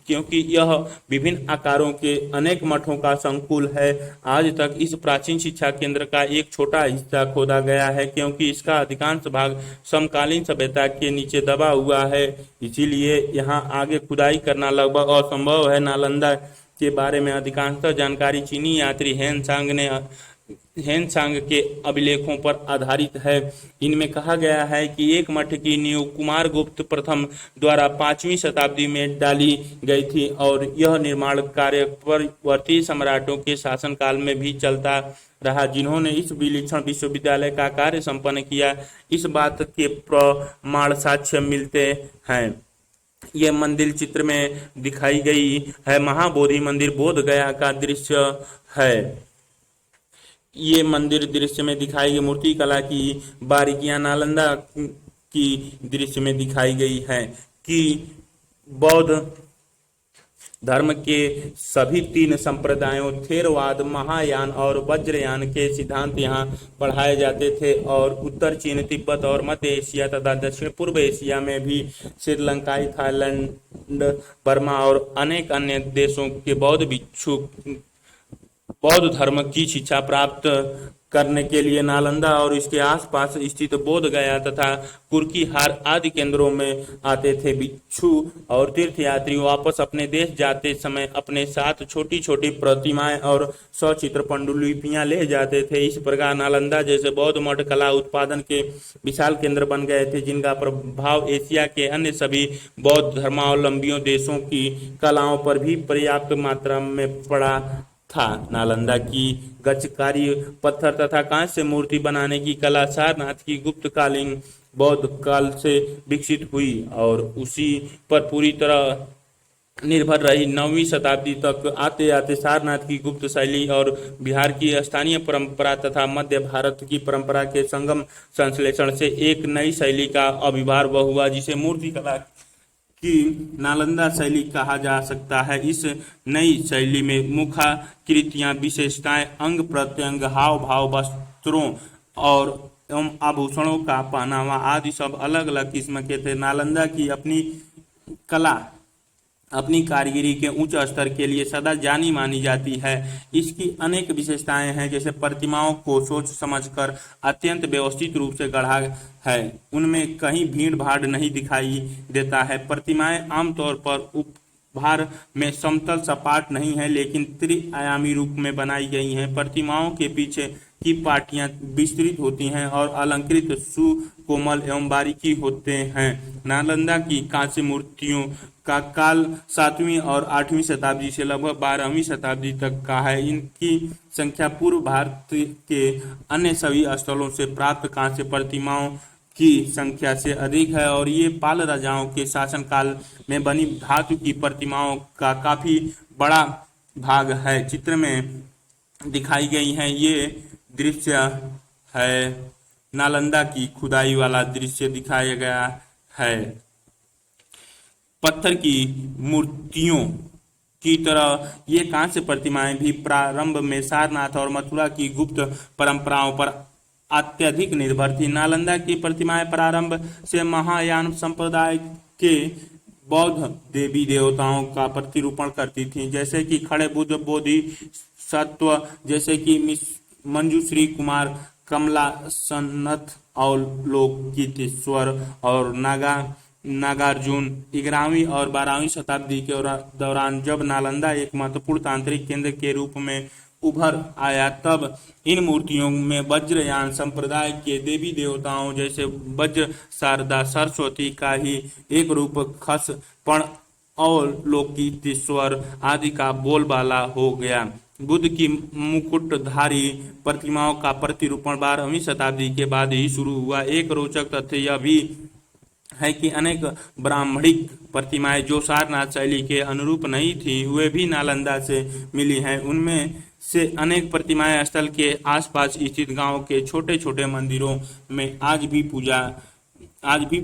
क्योंकि यह विभिन्न आकारों के अनेक मठों का संकुल है। आज तक इस प्राचीन शिक्षा केंद्र का एक छोटा हिस्सा खोदा गया है, क्योंकि इसका अधिकांश भाग समकालीन सभ्यता के नीचे दबा हुआ है, इसीलिए यहाँ आगे खुदाई करना लगभग असंभव है। नालंदा के बारे में अधिकांशतः जानकारी चीनी यात्री हेन सांग ने हेनसांग के अभिलेखों पर आधारित है। इनमें कहा गया है कि एक मठ की नींव कुमारगुप्त प्रथम द्वारा 5वीं शताब्दी में डाली गई थी और यह निर्माण कार्य परवर्ती सम्राटों के शासनकाल में भी चलता रहा, जिन्होंने इस विलक्षण विश्वविद्यालय का कार्य संपन्न किया। इस बात के प्रमाण साक्ष्य मिलते हैं। ये मंदिर चित्र में दिखाई गई है। महाबोधि मंदिर बोध गया का दृश्य है। ये मंदिर दृश्य में दिखाई गई मूर्ति कला की बारीकियां नालंदा की दृश्य में दिखाई गई है कि बौद्ध धर्म के सभी 3 संप्रदायों थेरवाद, महायान और वज्रयान के सिद्धांत यहाँ पढ़ाए जाते थे और उत्तर चीन, तिब्बत और मध्य एशिया तथा दक्षिण पूर्व एशिया में भी श्रीलंकाई, थाईलैंड, बर्मा और अनेक अन्य देशों के बौद्ध भिक्षु बौद्ध धर्म की शिक्षा प्राप्त करने के लिए नालंदा और इसके आसपास स्थित बोध गया तथा कुर्कीहार आदि केंद्रों में आते थे। भिक्षु और तीर्थयात्री वापस अपने देश जाते समय अपने साथ छोटी छोटी प्रतिमाएं और सचित्र पांडुलिपियां ले जाते थे। इस प्रकार नालंदा जैसे बौद्ध मठ कला उत्पादन के विशाल केंद्र बन गए थे, जिनका प्रभाव एशिया के अन्य सभी बौद्ध धर्मावलंबियों देशों की कलाओं पर भी पर्याप्त मात्रा में पड़ा था। नालंदा की गच्छकारी पत्थर तथा कांच से मूर्ति बनाने की कला सारनाथ की गुप्तकालीन बौद्ध काल से विकसित हुई और उसी पर पूरी तरह निर्भर रही। 9वीं शताब्दी तक आते आते सारनाथ की गुप्त शैली और बिहार की स्थानीय परंपरा तथा मध्य भारत की परंपरा के संगम संश्लेषण से एक नई शैली का आविर्भाव हुआ, जिसे मूर्ति कला की नालंदा शैली कहा जा सकता है। इस नई शैली में मुखाकृतियां, विशेषताएं, अंग प्रत्यंग, हाव भाव, वस्त्रों और एवं आभूषणों का पहनावा आदि सब अलग अलग किस्म के थे। नालंदा की अपनी कला, अपनी कारीगरी के उच्च स्तर के लिए सदा जानी मानी जाती है। इसकी अनेक विशेषताएं हैं, जैसे प्रतिमाओं को सोच समझकर अत्यंत व्यवस्थित रूप से गढ़ा है। उनमें कहीं भीड़ भाड़ नहीं दिखाई देता है। प्रतिमाएं आमतौर पर उपहार में समतल सपाट नहीं है, लेकिन त्रिआयामी रूप में बनाई गई हैं। प्रतिमाओं के पीछे की पाटियां विस्तृत होती हैं और अलंकृत सुकोमल एवं बारीकी होते हैं। नालंदा की कांस्य मूर्तियों का काल 7वीं और 8वीं शताब्दी से लगभग 12वीं शताब्दी तक का है। इनकी संख्या पूर्व भारत के अन्य सभी स्थलों से प्राप्त कांस्य प्रतिमाओं की संख्या से अधिक है और ये पाल राजाओं के शासनकाल में बनी धातु की प्रतिमाओं का काफी बड़ा भाग है। चित्र में दिखाई गई है ये दृश्य है नालंदा की खुदाई वाला दृश्य दिखाया गया है। पत्थर की मूर्तियों की तरह ये कांस्य प्रतिमाएं भी प्रारंभ में सारनाथ और मथुरा की गुप्त परंपराओं पर अत्यधिक निर्भर थी। नालंदा की प्रतिमाएं प्रारंभ से महायान संप्रदाय के बौद्ध देवी देवताओं का प्रतिरूपण करती थीं, जैसे कि खड़े बुद्ध, बोधिसत्व जैसे कि मंजूश्री कुमार, कमला सन्नत और लोकितेश्वर और नागार्जुन। 11वीं और 12वीं शताब्दी के दौरान जब नालंदा एक महत्वपूर्ण तांत्रिक केंद्र के रूप में उभर आया, तब इन मूर्तियों में वज्रयान संप्रदाय के देवी देवताओं जैसे वज्र, शारदा, सरस्वती का ही एक रूप खसपण और लोकितेश्वर आदि का बोलबाला हो गया। बुद्ध की मुकुटधारी प्रतिमाओं का प्रतिरूपण 12वीं शताब्दी के बाद ही शुरू हुआ। एक रोचक तथ्य यह भी है कि अनेक ब्राह्मणिक प्रतिमाएं जो सारनाथ शैली के अनुरूप नहीं थी, वे भी नालंदा से मिली हैं। उनमें से अनेक प्रतिमाएं स्थल के आसपास स्थित गांव के छोटे छोटे मंदिरों में आज भी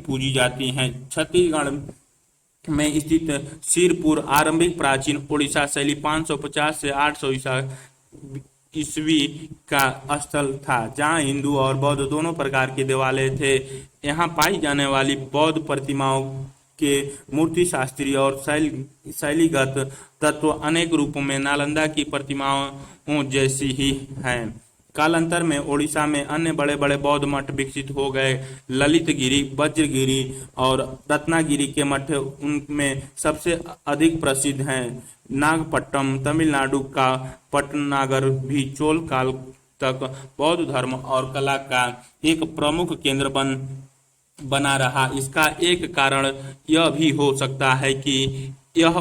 पूजी जाती हैं। छत्तीसगढ़ में स्थित सिरपुर आरंभिक प्राचीन ओडिशा शैली 550 से 800 ईस्वी का स्थल था, जहां हिंदू और बौद्ध दोनों प्रकार के देवालय थे। यहाँ पाई जाने वाली बौद्ध प्रतिमाओं के मूर्ति शास्त्रीय और शैलीगत तत्व अनेक रूपों में नालंदा की प्रतिमाओं जैसी ही हैं। कालांतर में ओडिशा में अन्य बड़े बड़े बौद्ध मठ विकसित हो गए। ललितगिरी, वज्रगिरी और रत्नागिरी के मठ उनमें सबसे अधिक प्रसिद्ध हैं। नागपट्टनम तमिलनाडु का पटनागर भी चोल काल तक बौद्ध धर्म और कला का एक प्रमुख केंद्र बना रहा। इसका एक कारण यह भी हो सकता है कि यह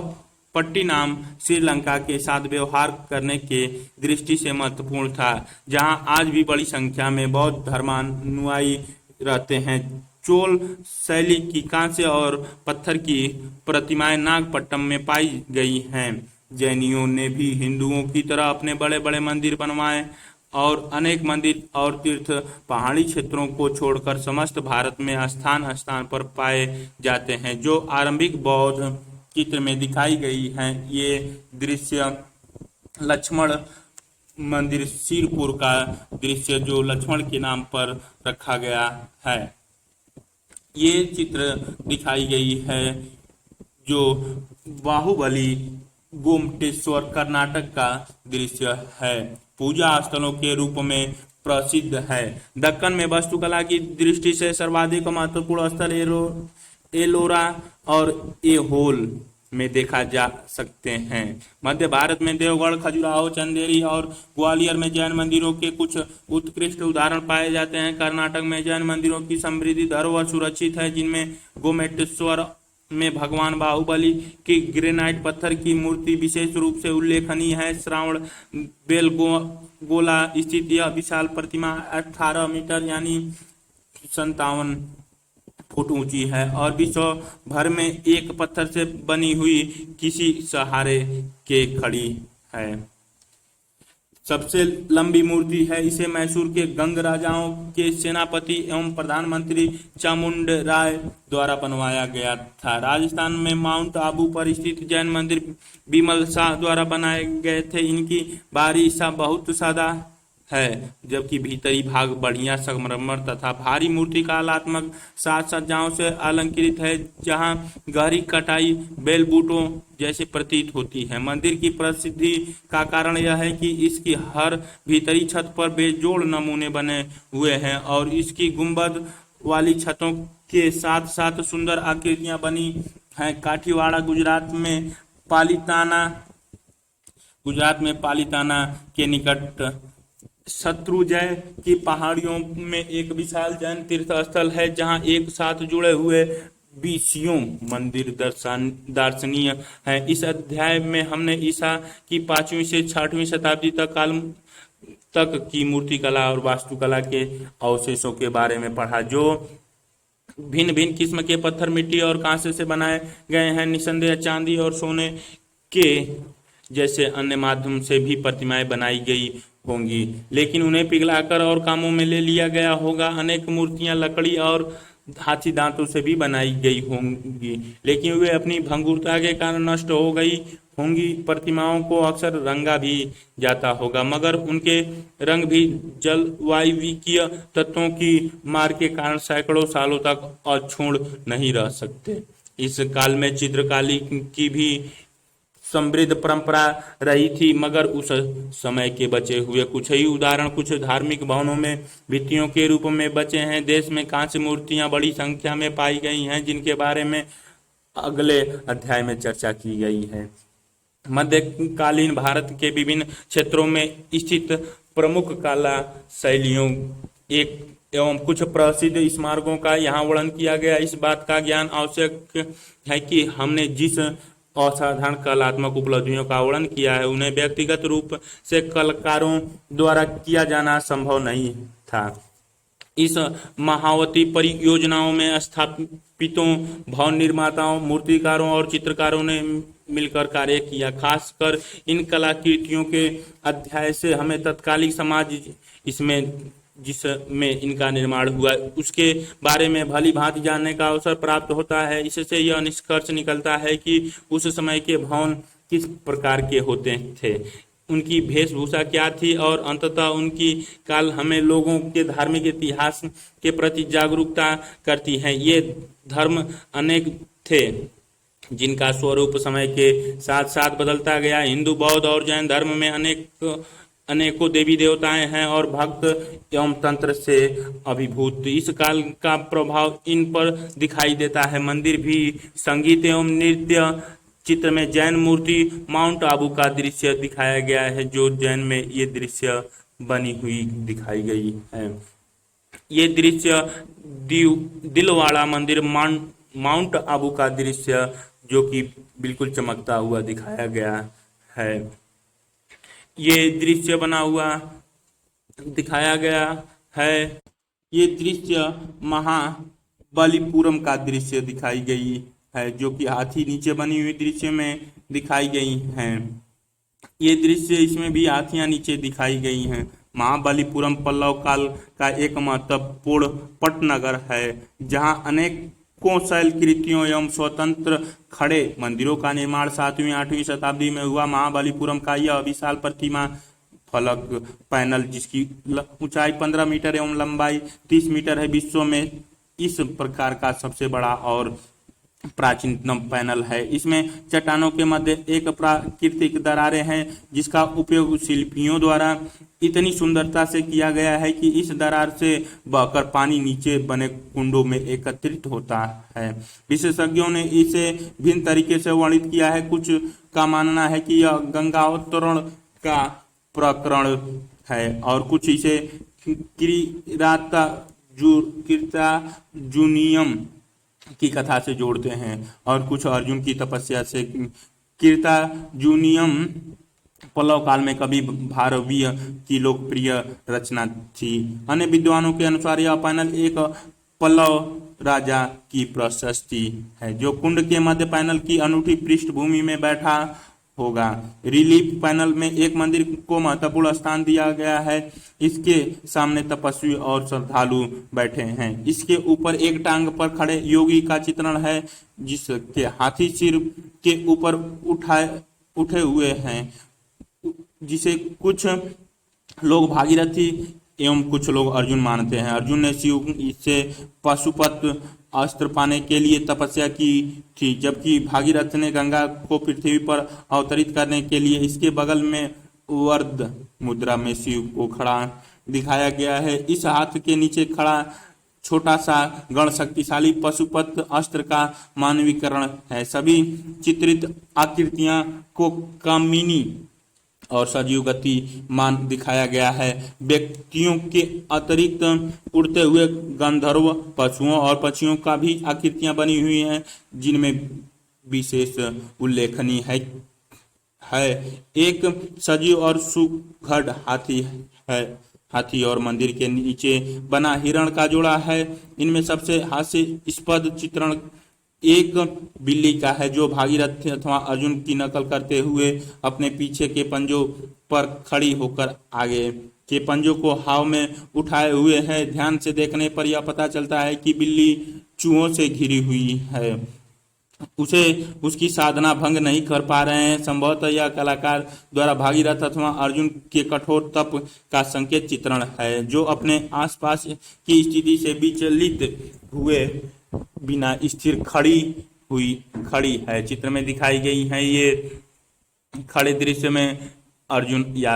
पट्टिनाम श्रीलंका के साथ व्यवहार करने के दृष्टि से महत्वपूर्ण था, जहां आज भी बड़ी संख्या में बौद्ध धर्मानुयायी रहते हैं। चोल शैली की कांस्य और पत्थर की प्रतिमाएं नागपट्टनम में पाई गई हैं। जैनियों ने भी हिंदुओं की तरह अपने बड़े बड़े मंदिर बनवाए और अनेक मंदिर और तीर्थ पहाड़ी क्षेत्रों को छोड़कर समस्त भारत में स्थान स्थान पर पाए जाते हैं, जो आरंभिक बौद्ध चित्र में दिखाई गई हैं। ये दृश्य लक्ष्मण मंदिर सिरपुर का दृश्य जो लक्ष्मण के नाम पर रखा गया है, ये चित्र दिखाई गई है जो बाहुबली गोमटेश्वर कर्नाटक का दृश्य है, पूजा स्थलों के रूप में प्रसिद्ध है। दक्कन में वास्तुकला की दृष्टि से सर्वाधिक महत्वपूर्ण स्थल एलोरा और ऐहोल में देखा जा सकते हैं। मध्य भारत में देवगढ़, खजुराहो, चंदेरी और ग्वालियर में जैन मंदिरों के कुछ उत्कृष्ट उदाहरण पाए जाते हैं। कर्नाटक में जैन मंदिरों की समृद्धि धरोहर सुरक्षित है, जिनमें गोमेटेश्वर में भगवान बाहुबली की ग्रेनाइट पत्थर की मूर्ति विशेष रूप से उल्लेखनीय है। श्रावण बेलगोला स्थित यह विशाल प्रतिमा 18 मीटर यानी 57 फुट ऊंची है और विश्व भर में एक पत्थर से बनी हुई किसी सहारे के खड़ी है। सबसे लंबी मूर्ति है। इसे मैसूर के गंग राजाओं के सेनापति एवं प्रधानमंत्री चामुंडराय द्वारा बनवाया गया था। राजस्थान में माउंट आबू पर स्थित जैन मंदिर बिमल शाह द्वारा बनाए गए थे। इनकी बाहरी हिस्सा बहुत सादा है, जबकि भीतरी भाग बढ़िया संगमरमर तथा भारी मूर्ति कलात्मक साज सज्जाओं से अलंकृत है, जहां गहरी कटाई बेल बूटों जैसे प्रतीत होती है। मंदिर की प्रसिद्धि का कारण यह है कि इसकी हर भीतरी छत पर बेजोड़ नमूने बने हुए हैं और इसकी गुंबद वाली छतों के साथ साथ सुंदर आकृतियां बनी हैं। काठीवाड़ा गुजरात में पालिताना के निकट शत्रुंजय की पहाड़ियों में एक विशाल जैन तीर्थ स्थल है, जहां एक साथ जुड़े हुए 20 मंदिर दर्शनीय हैं। इस अध्याय में हमने ईसा की 5वीं से 6वीं शताब्दी तक की मूर्तिकला और वास्तुकला के अवशेषों के बारे में पढ़ा, जो भिन्न भिन्न किस्म के पत्थर, मिट्टी और कांसे से बनाए गए हैं। निसंदेह चांदी और सोने के जैसे अन्य माध्यम से भी प्रतिमाएं बनाई गई होंगी, लेकिन उन्हें पिघलाकर और कामों में ले लिया गया होगा। अनेक मूर्तियां लकड़ी और हाथी दांतों से भी बनाई गई होंगी, लेकिन वे अपनी भंगुरता के कारण नष्ट हो गई होंगी। प्रतिमाओं को अक्सर रंगा भी जाता होगा, मगर उनके रंग भी जलवायवीय तत्वों की मार के कारण सैकड़ों सालों तक अक्षुण्ण नहीं रह सकते। इस काल में चित्रकारी की भी समृद्ध परंपरा रही थी, मगर उस समय के बचे हुए कुछ ही उदाहरण कुछ धार्मिक भवनों में भित्तियों के रूप में बचे हैं। देश में कांस्य मूर्तियां बड़ी संख्या में पाई गई हैं, जिनके बारे में अगले अध्याय में चर्चा की गई है। मध्यकालीन भारत के विभिन्न क्षेत्रों में स्थित प्रमुख कला शैलियों एवं कुछ प्रसिद्ध स्मारकों का यहाँ वर्णन किया गया। इस बात का ज्ञान आवश्यक है कि हमने जिस असाधारण कलात्मक उपलब्धियों का वर्णन किया है, उन्हें व्यक्तिगत रूप से कलाकारों द्वारा किया जाना संभव नहीं था। इस महावती परियोजनाओं में स्थापितों, भवन निर्माताओं, मूर्तिकारों और चित्रकारों ने मिलकर कार्य किया। खासकर इन कलाकृतियों के अध्याय से हमें तत्कालिक समाज जिसमें इनका निर्माण हुआ उसके बारे में भली भांति जानने का अवसर प्राप्त होता है। इससे यह निष्कर्ष निकलता है कि उस समय के भवन किस प्रकार के होते थे, उनकी वेशभूषा क्या थी और अंततः उनकी काल हमें लोगों के धार्मिक इतिहास के प्रति जागरूकता करती है। ये धर्म अनेक थे, जिनका स्वरूप समय के साथ साथ बदलता गया। हिंदू, बौद्ध और जैन धर्म में अनेकों देवी देवताएं हैं और भक्त एवं तंत्र से अभिभूत। इस काल का प्रभाव इन पर दिखाई देता है। मंदिर भी, संगीत एवं नृत्य चित्र में जैन मूर्ति माउंट आबू का दृश्य दिखाया गया है, जो जैन में ये दृश्य बनी हुई दिखाई गई है। ये दृश्य दिलवाड़ा मंदिर माउंट आबू का दृश्य जो कि बिल्कुल चमकता हुआ दिखाया गया है। ये दृश्य बना हुआ दिखाया गया है। ये दृश्य महाबलीपुरम का दृश्य दिखाई गई है जो कि हाथी नीचे बनी हुई दृश्य में दिखाई गई हैं। ये दृश्य इसमें भी हाथियां नीचे दिखाई गई हैं। महाबलीपुरम पल्लव काल का एक महत्वपूर्ण पटनगर है जहां अनेकों शैलकृतियों एवं स्वतंत्र खड़े मंदिरों का निर्माण 7वीं 8वीं शताब्दी में हुआ। महाबलीपुरम का यह विशाल प्रतिमा फलक पैनल जिसकी ऊंचाई 15 मीटर एवं लंबाई 30 मीटर है, विश्व में इस प्रकार का सबसे बड़ा और प्राचीनतम पैनल है। इसमें चट्टानों के मध्य एक प्राकृतिक दरारें हैं जिसका उपयोग शिल्पियों द्वारा इतनी सुंदरता से किया गया है कि इस दरार से बहकर पानी नीचे बने कुंडों में एकत्रित होता है। विशेषज्ञों ने इसे भिन्न तरीके से वर्णित किया है। कुछ का मानना है कि यह गंगावतरण का प्रकरण है और कुछ इसे जूनियम की कथा से जोड़ते हैं और कुछ अर्जुन की तपस्या से। कीर्ता जूनियम पल्लव काल में कवि भारवीय की लोकप्रिय रचना थी। अन्य विद्वानों के अनुसार यह पैनल एक पल्लव राजा की प्रशस्ति है जो कुंड के मध्य पैनल की अनूठी पृष्ठभूमि में बैठा होगा। रिलीफ पैनल में एक मंदिर को महत्वपूर्ण स्थान दिया गया है। इसके सामने तपस्वी और श्रद्धालु बैठे हैं। इसके ऊपर एक टांग पर खड़े योगी का चित्रण है जिसके हाथी सिर के ऊपर उठे हुए हैं, जिसे कुछ लोग भागीरथी एवं कुछ लोग अर्जुन मानते हैं। अर्जुन ने शिव से पाशुपत अस्त्र पाने के लिए तपस्या की थी, जबकि भागीरथ ने गंगा को पृथ्वी पर अवतरित करने के लिए। इसके बगल में वर्द मुद्रा में शिव को खड़ा दिखाया गया है। इस हाथ के नीचे खड़ा छोटा सा गण शक्तिशाली पशुपत अस्त्र का मानवीकरण है। सभी चित्रित आकृतियां को कामिनी और सजीव गति मान दिखाया गया है। व्यक्तियों के अतिरिक्त उड़ते हुए गंधर्व पशुओं और पक्षियों का भी आकृतियां बनी हुई हैं जिनमें विशेष उल्लेखनीय है एक सजीव और सुघड़ हाथी है। हाथी और मंदिर के नीचे बना हिरण का जोड़ा है। इनमें सबसे हास्यास्पद चित्रण एक बिल्ली का है जो भागीरथ अथवा अर्जुन की नकल करते हुए अपने पीछे के पंजों पर खड़ी होकर आगे के पंजों को हाव में उठाए हुए है। ध्यान से देखने पर यह पता चलता है कि बिल्ली चूहों से घिरी हुई है। उसे उसकी साधना भंग नहीं कर पा रहे हैं। संभवतः यह कलाकार द्वारा भागीरथ अथवा अर्जुन के कठोर तप का संकेत चित्रण है जो अपने आसपास की स्थिति से विचलित हुए बिना स्थिर खड़ी है। चित्र में दिखाई गई है। ये खड़े दृश्य में अर्जुन या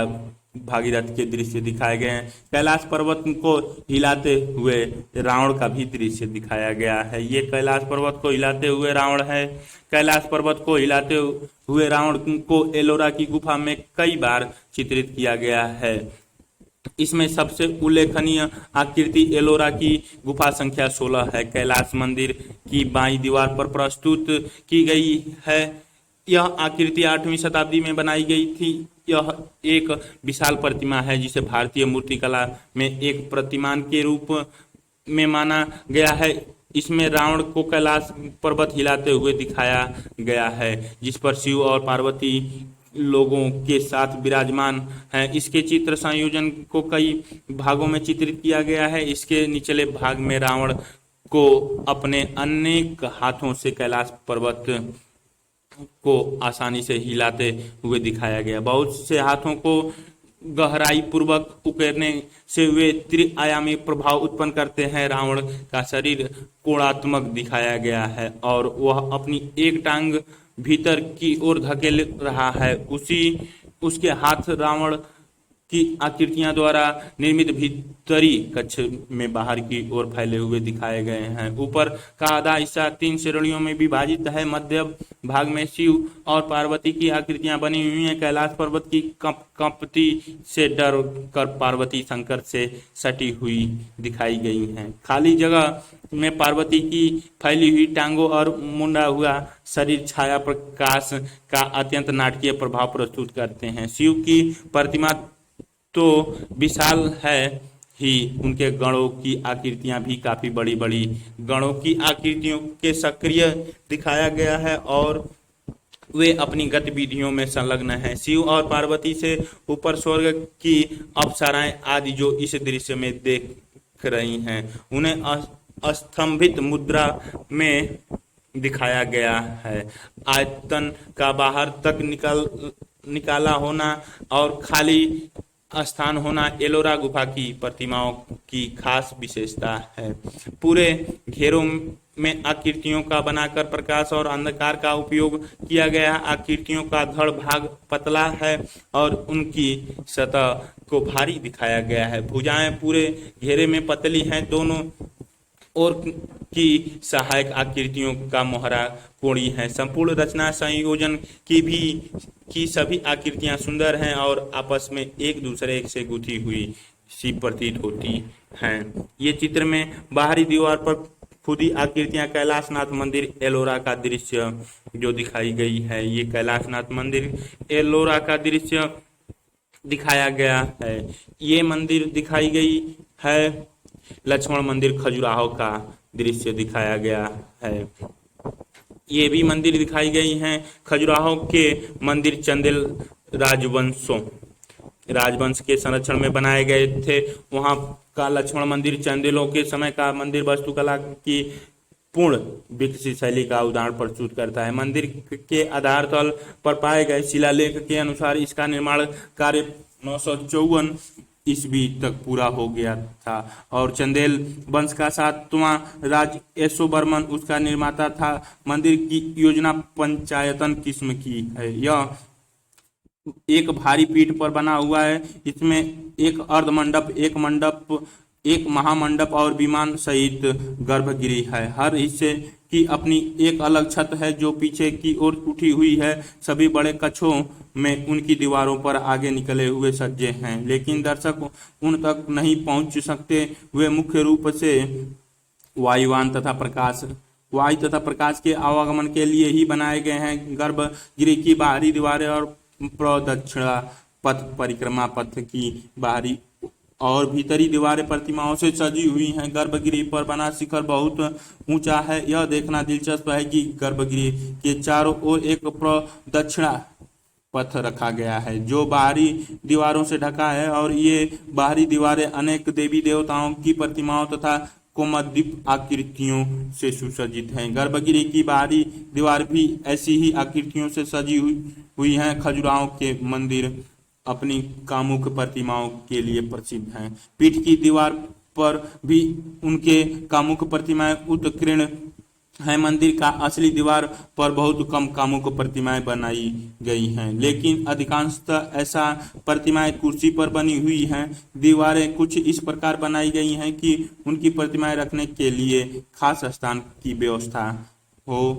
भागीरथ के दृश्य दिखाए गए हैं। कैलाश पर्वत को हिलाते हुए रावण का भी दृश्य दिखाया गया है। ये कैलाश पर्वत को हिलाते हुए रावण है। कैलाश पर्वत को हिलाते हुए रावण को एलोरा की गुफा में कई बार चित्रित किया गया है। इसमें सबसे उल्लेखनीय आकृति एलोरा की गुफा संख्या 16 है। कैलाश मंदिर की बाईं दीवार पर प्रस्तुत की गई है। यह आकृति 8वीं शताब्दी में बनाई गई थी। यह एक विशाल प्रतिमा है जिसे भारतीय मूर्तिकला में एक प्रतिमान के रूप में माना गया है। इसमें रावण को कैलाश पर्वत हिलाते हुए दिखाया गया है जिस पर शिव और पार्वती लोगों के साथ विराजमान है। इसके चित्र संयोजन को कई भागों में चित्रित किया गया है। इसके निचले भाग में रावण को अपने अनेक हाथों से कैलाश पर्वत को आसानी से हिलाते हुए दिखाया गया। बहुत से हाथों को गहराई पूर्वक उकेरने से वे त्रिआयामी प्रभाव उत्पन्न करते हैं। रावण का शरीर कोणात्मक दिखाया गया है और वह अपनी एक टांग भीतर की ओर धकेल रहा है। उसके हाथ रावण की आकृतियां द्वारा निर्मित भीतरी कक्ष में बाहर की ओर फैले हुए दिखाए गए हैं। ऊपर का आधा हिस्सा 3 श्रेणियों में विभाजित है। मध्य भाग में शिव और पार्वती की आकृतियां बनी हुई हैं। कैलाश पर्वत की कंपती से डर कर पार्वती शंकर से सटी हुई दिखाई गई हैं। खाली जगह में पार्वती की फैली हुई टांगों और मुंडा हुआ शरीर छाया प्रकाश का अत्यंत नाटकीय प्रभाव प्रस्तुत करते हैं। शिव की प्रतिमा तो विशाल है ही, उनके गणों की आकृतियां भी काफी बड़ी बड़ी गणों की आकृतियों के सक्रिय दिखाया गया है और वे अपनी गतिविधियों में संलग्न हैं। शिव और पार्वती से ऊपर स्वर्ग की अप्सराएं आदि जो इस दृश्य में देख रही हैं, उन्हें स्तंभित मुद्रा में दिखाया गया है। आयतन का बाहर तक निकाला होना और खाली स्थान होना एलोरा गुफा की प्रतिमाओं की खास विशेषता है। पूरे घेरों में आकृतियों का बनाकर प्रकाश और अंधकार का उपयोग किया गया। आकृतियों का धड़ भाग पतला है और उनकी सतह को भारी दिखाया गया है। भुजाएं पूरे घेरे में पतली हैं। दोनों और की सहायक आकृतियों का मोहरा कोणी है। संपूर्ण रचना संयोजन की सभी आकृतियां सुंदर हैं और आपस में एक दूसरे से गुथी हुई सी प्रतीत होती हैं। ये चित्र में बाहरी दीवार पर खुदी आकृतियां कैलाशनाथ मंदिर एलोरा का दृश्य जो दिखाई गई है, ये कैलाशनाथ मंदिर एलोरा का दृश्य दिखाया गया है। ये मंदिर दिखाई गई है। लक्ष्मण मंदिर खजुराहो का दृश्य दिखाया गया है। ये भी मंदिर दिखाई गई हैं। खजुराहो के मंदिर चंदेल राजवंश के संरक्षण में बनाए गए थे। वहां का लक्ष्मण मंदिर चंदेलों के समय का मंदिर वास्तुकला की पूर्ण विकसित शैली का उदाहरण प्रस्तुत करता है। मंदिर के आधार तल पर पाए गए शिलालेख के अनुसार इसका निर्माण कार्य 954 ईस्वी तक पूरा हो गया था और चंदेल वंश का 7वां राज यशोवर्मन उसका निर्माता था। मंदिर की योजना पंचायतन किस्म की है। यह एक भारी पीठ पर बना हुआ है। इसमें एक अर्धमंडप, एक मंडप, एक महामंडप और विमान सहित गर्भगृह है। हर हिस्से की अपनी एक अलग छत है जो पीछे की ओर उठी हुई है। सभी बड़े कक्षों में उनकी दीवारों पर आगे निकले हुए सज्जे हैं, लेकिन दर्शक उन तक नहीं पहुंच सकते। वे मुख्य रूप से वायु तथा प्रकाश के आवागमन के लिए ही बनाए गए हैं। गर्भगृह की बाहरी दीवारें और प्रदक्षिणा पथ, परिक्रमा पथ की बाहरी और भीतरी दीवारें प्रतिमाओं से सजी हुई हैं। गर्भगृह पर बना शिखर बहुत ऊंचा है। यह देखना दिलचस्प है कि गर्भगृह के चारों ओर एक प्रदक्षिणा पथ रखा गया है जो बाहरी दीवारों से ढका है और ये बाहरी दीवारें अनेक देवी देवताओं की प्रतिमाओं तथा कौमुदीप आकृतियों से सुसज्जित हैं। गर्भगृह की बाहरी दीवार भी ऐसी ही आकृतियों से सजी हुई है। खजुराहो के मंदिर अपनी कामुक प्रतिमाओं के लिए प्रसिद्ध हैं। पीठ की दीवार पर भी उनके कामुक प्रतिमाएं उत्कीर्ण हैं। मंदिर का असली दीवार पर बहुत कम कामुक प्रतिमाएं बनाई गई हैं, लेकिन अधिकांशतः ऐसा प्रतिमाएं कुर्सी पर बनी हुई हैं। दीवारें कुछ इस प्रकार बनाई गई हैं कि उनकी प्रतिमाएं रखने के लिए खास स्थान की व्यवस्था हो।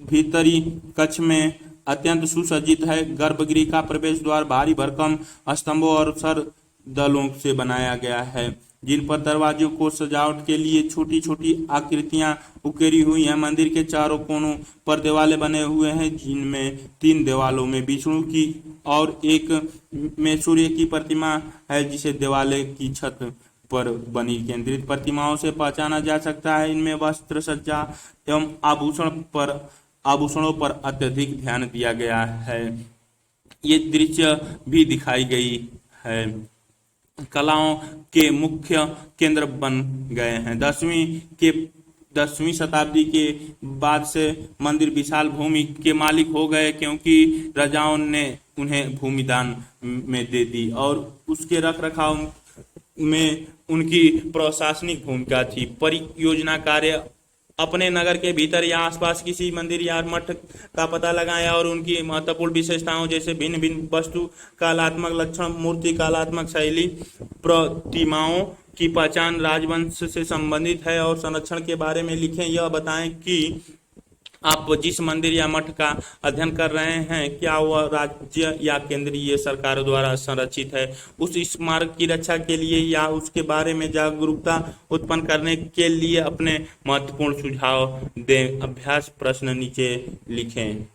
भीतरी कक्ष में अत्यंत सुसज्जित है। गर्भगृह का प्रवेश द्वार भारी भरकम स्तंभों और सरदलों से बनाया गया है, जिन पर दरवाजों को सजावट के लिए छोटी छोटी आकृतियां उकेरी हुई हैं। मंदिर के चारों कोनों पर देवाले बने हुए हैं, जिनमें 3 देवालों में विष्णु की और एक में सूर्य की प्रतिमा है, जिसे देवाले की छत पर बनी केंद्रित प्रतिमाओं से पहचाना जा सकता है। इनमें वस्त्र सज्जा एवं आभूषणों पर अत्यधिक ध्यान दिया गया है। ये दृश्य भी दिखाई गई है। कलाओं के मुख्य केंद्र बन गए हैं। 10वीं शताब्दी के बाद से मंदिर विशाल भूमि के मालिक हो गए, क्योंकि राजाओं ने उन्हें भूमि दान में दे दी और उसके रख रखाव में उनकी प्रशासनिक भूमिका थी। परियोजना कार्य अपने नगर के भीतर या आसपास किसी मंदिर या मठ का पता लगाएं और उनकी महत्वपूर्ण विशेषताओं जैसे भिन्न भिन्न वस्तु कलात्मक लक्षण, मूर्ति कलात्मक शैली, प्रतिमाओं की पहचान राजवंश से संबंधित है और संरक्षण के बारे में लिखें। यह बताएं कि आप जिस मंदिर या मठ का अध्ययन कर रहे हैं क्या वह राज्य या केंद्रीय सरकार द्वारा संरक्षित है। उस स्मारक की रक्षा के लिए या उसके बारे में जागरूकता उत्पन्न करने के लिए अपने महत्वपूर्ण सुझाव दें। अभ्यास प्रश्न नीचे लिखें।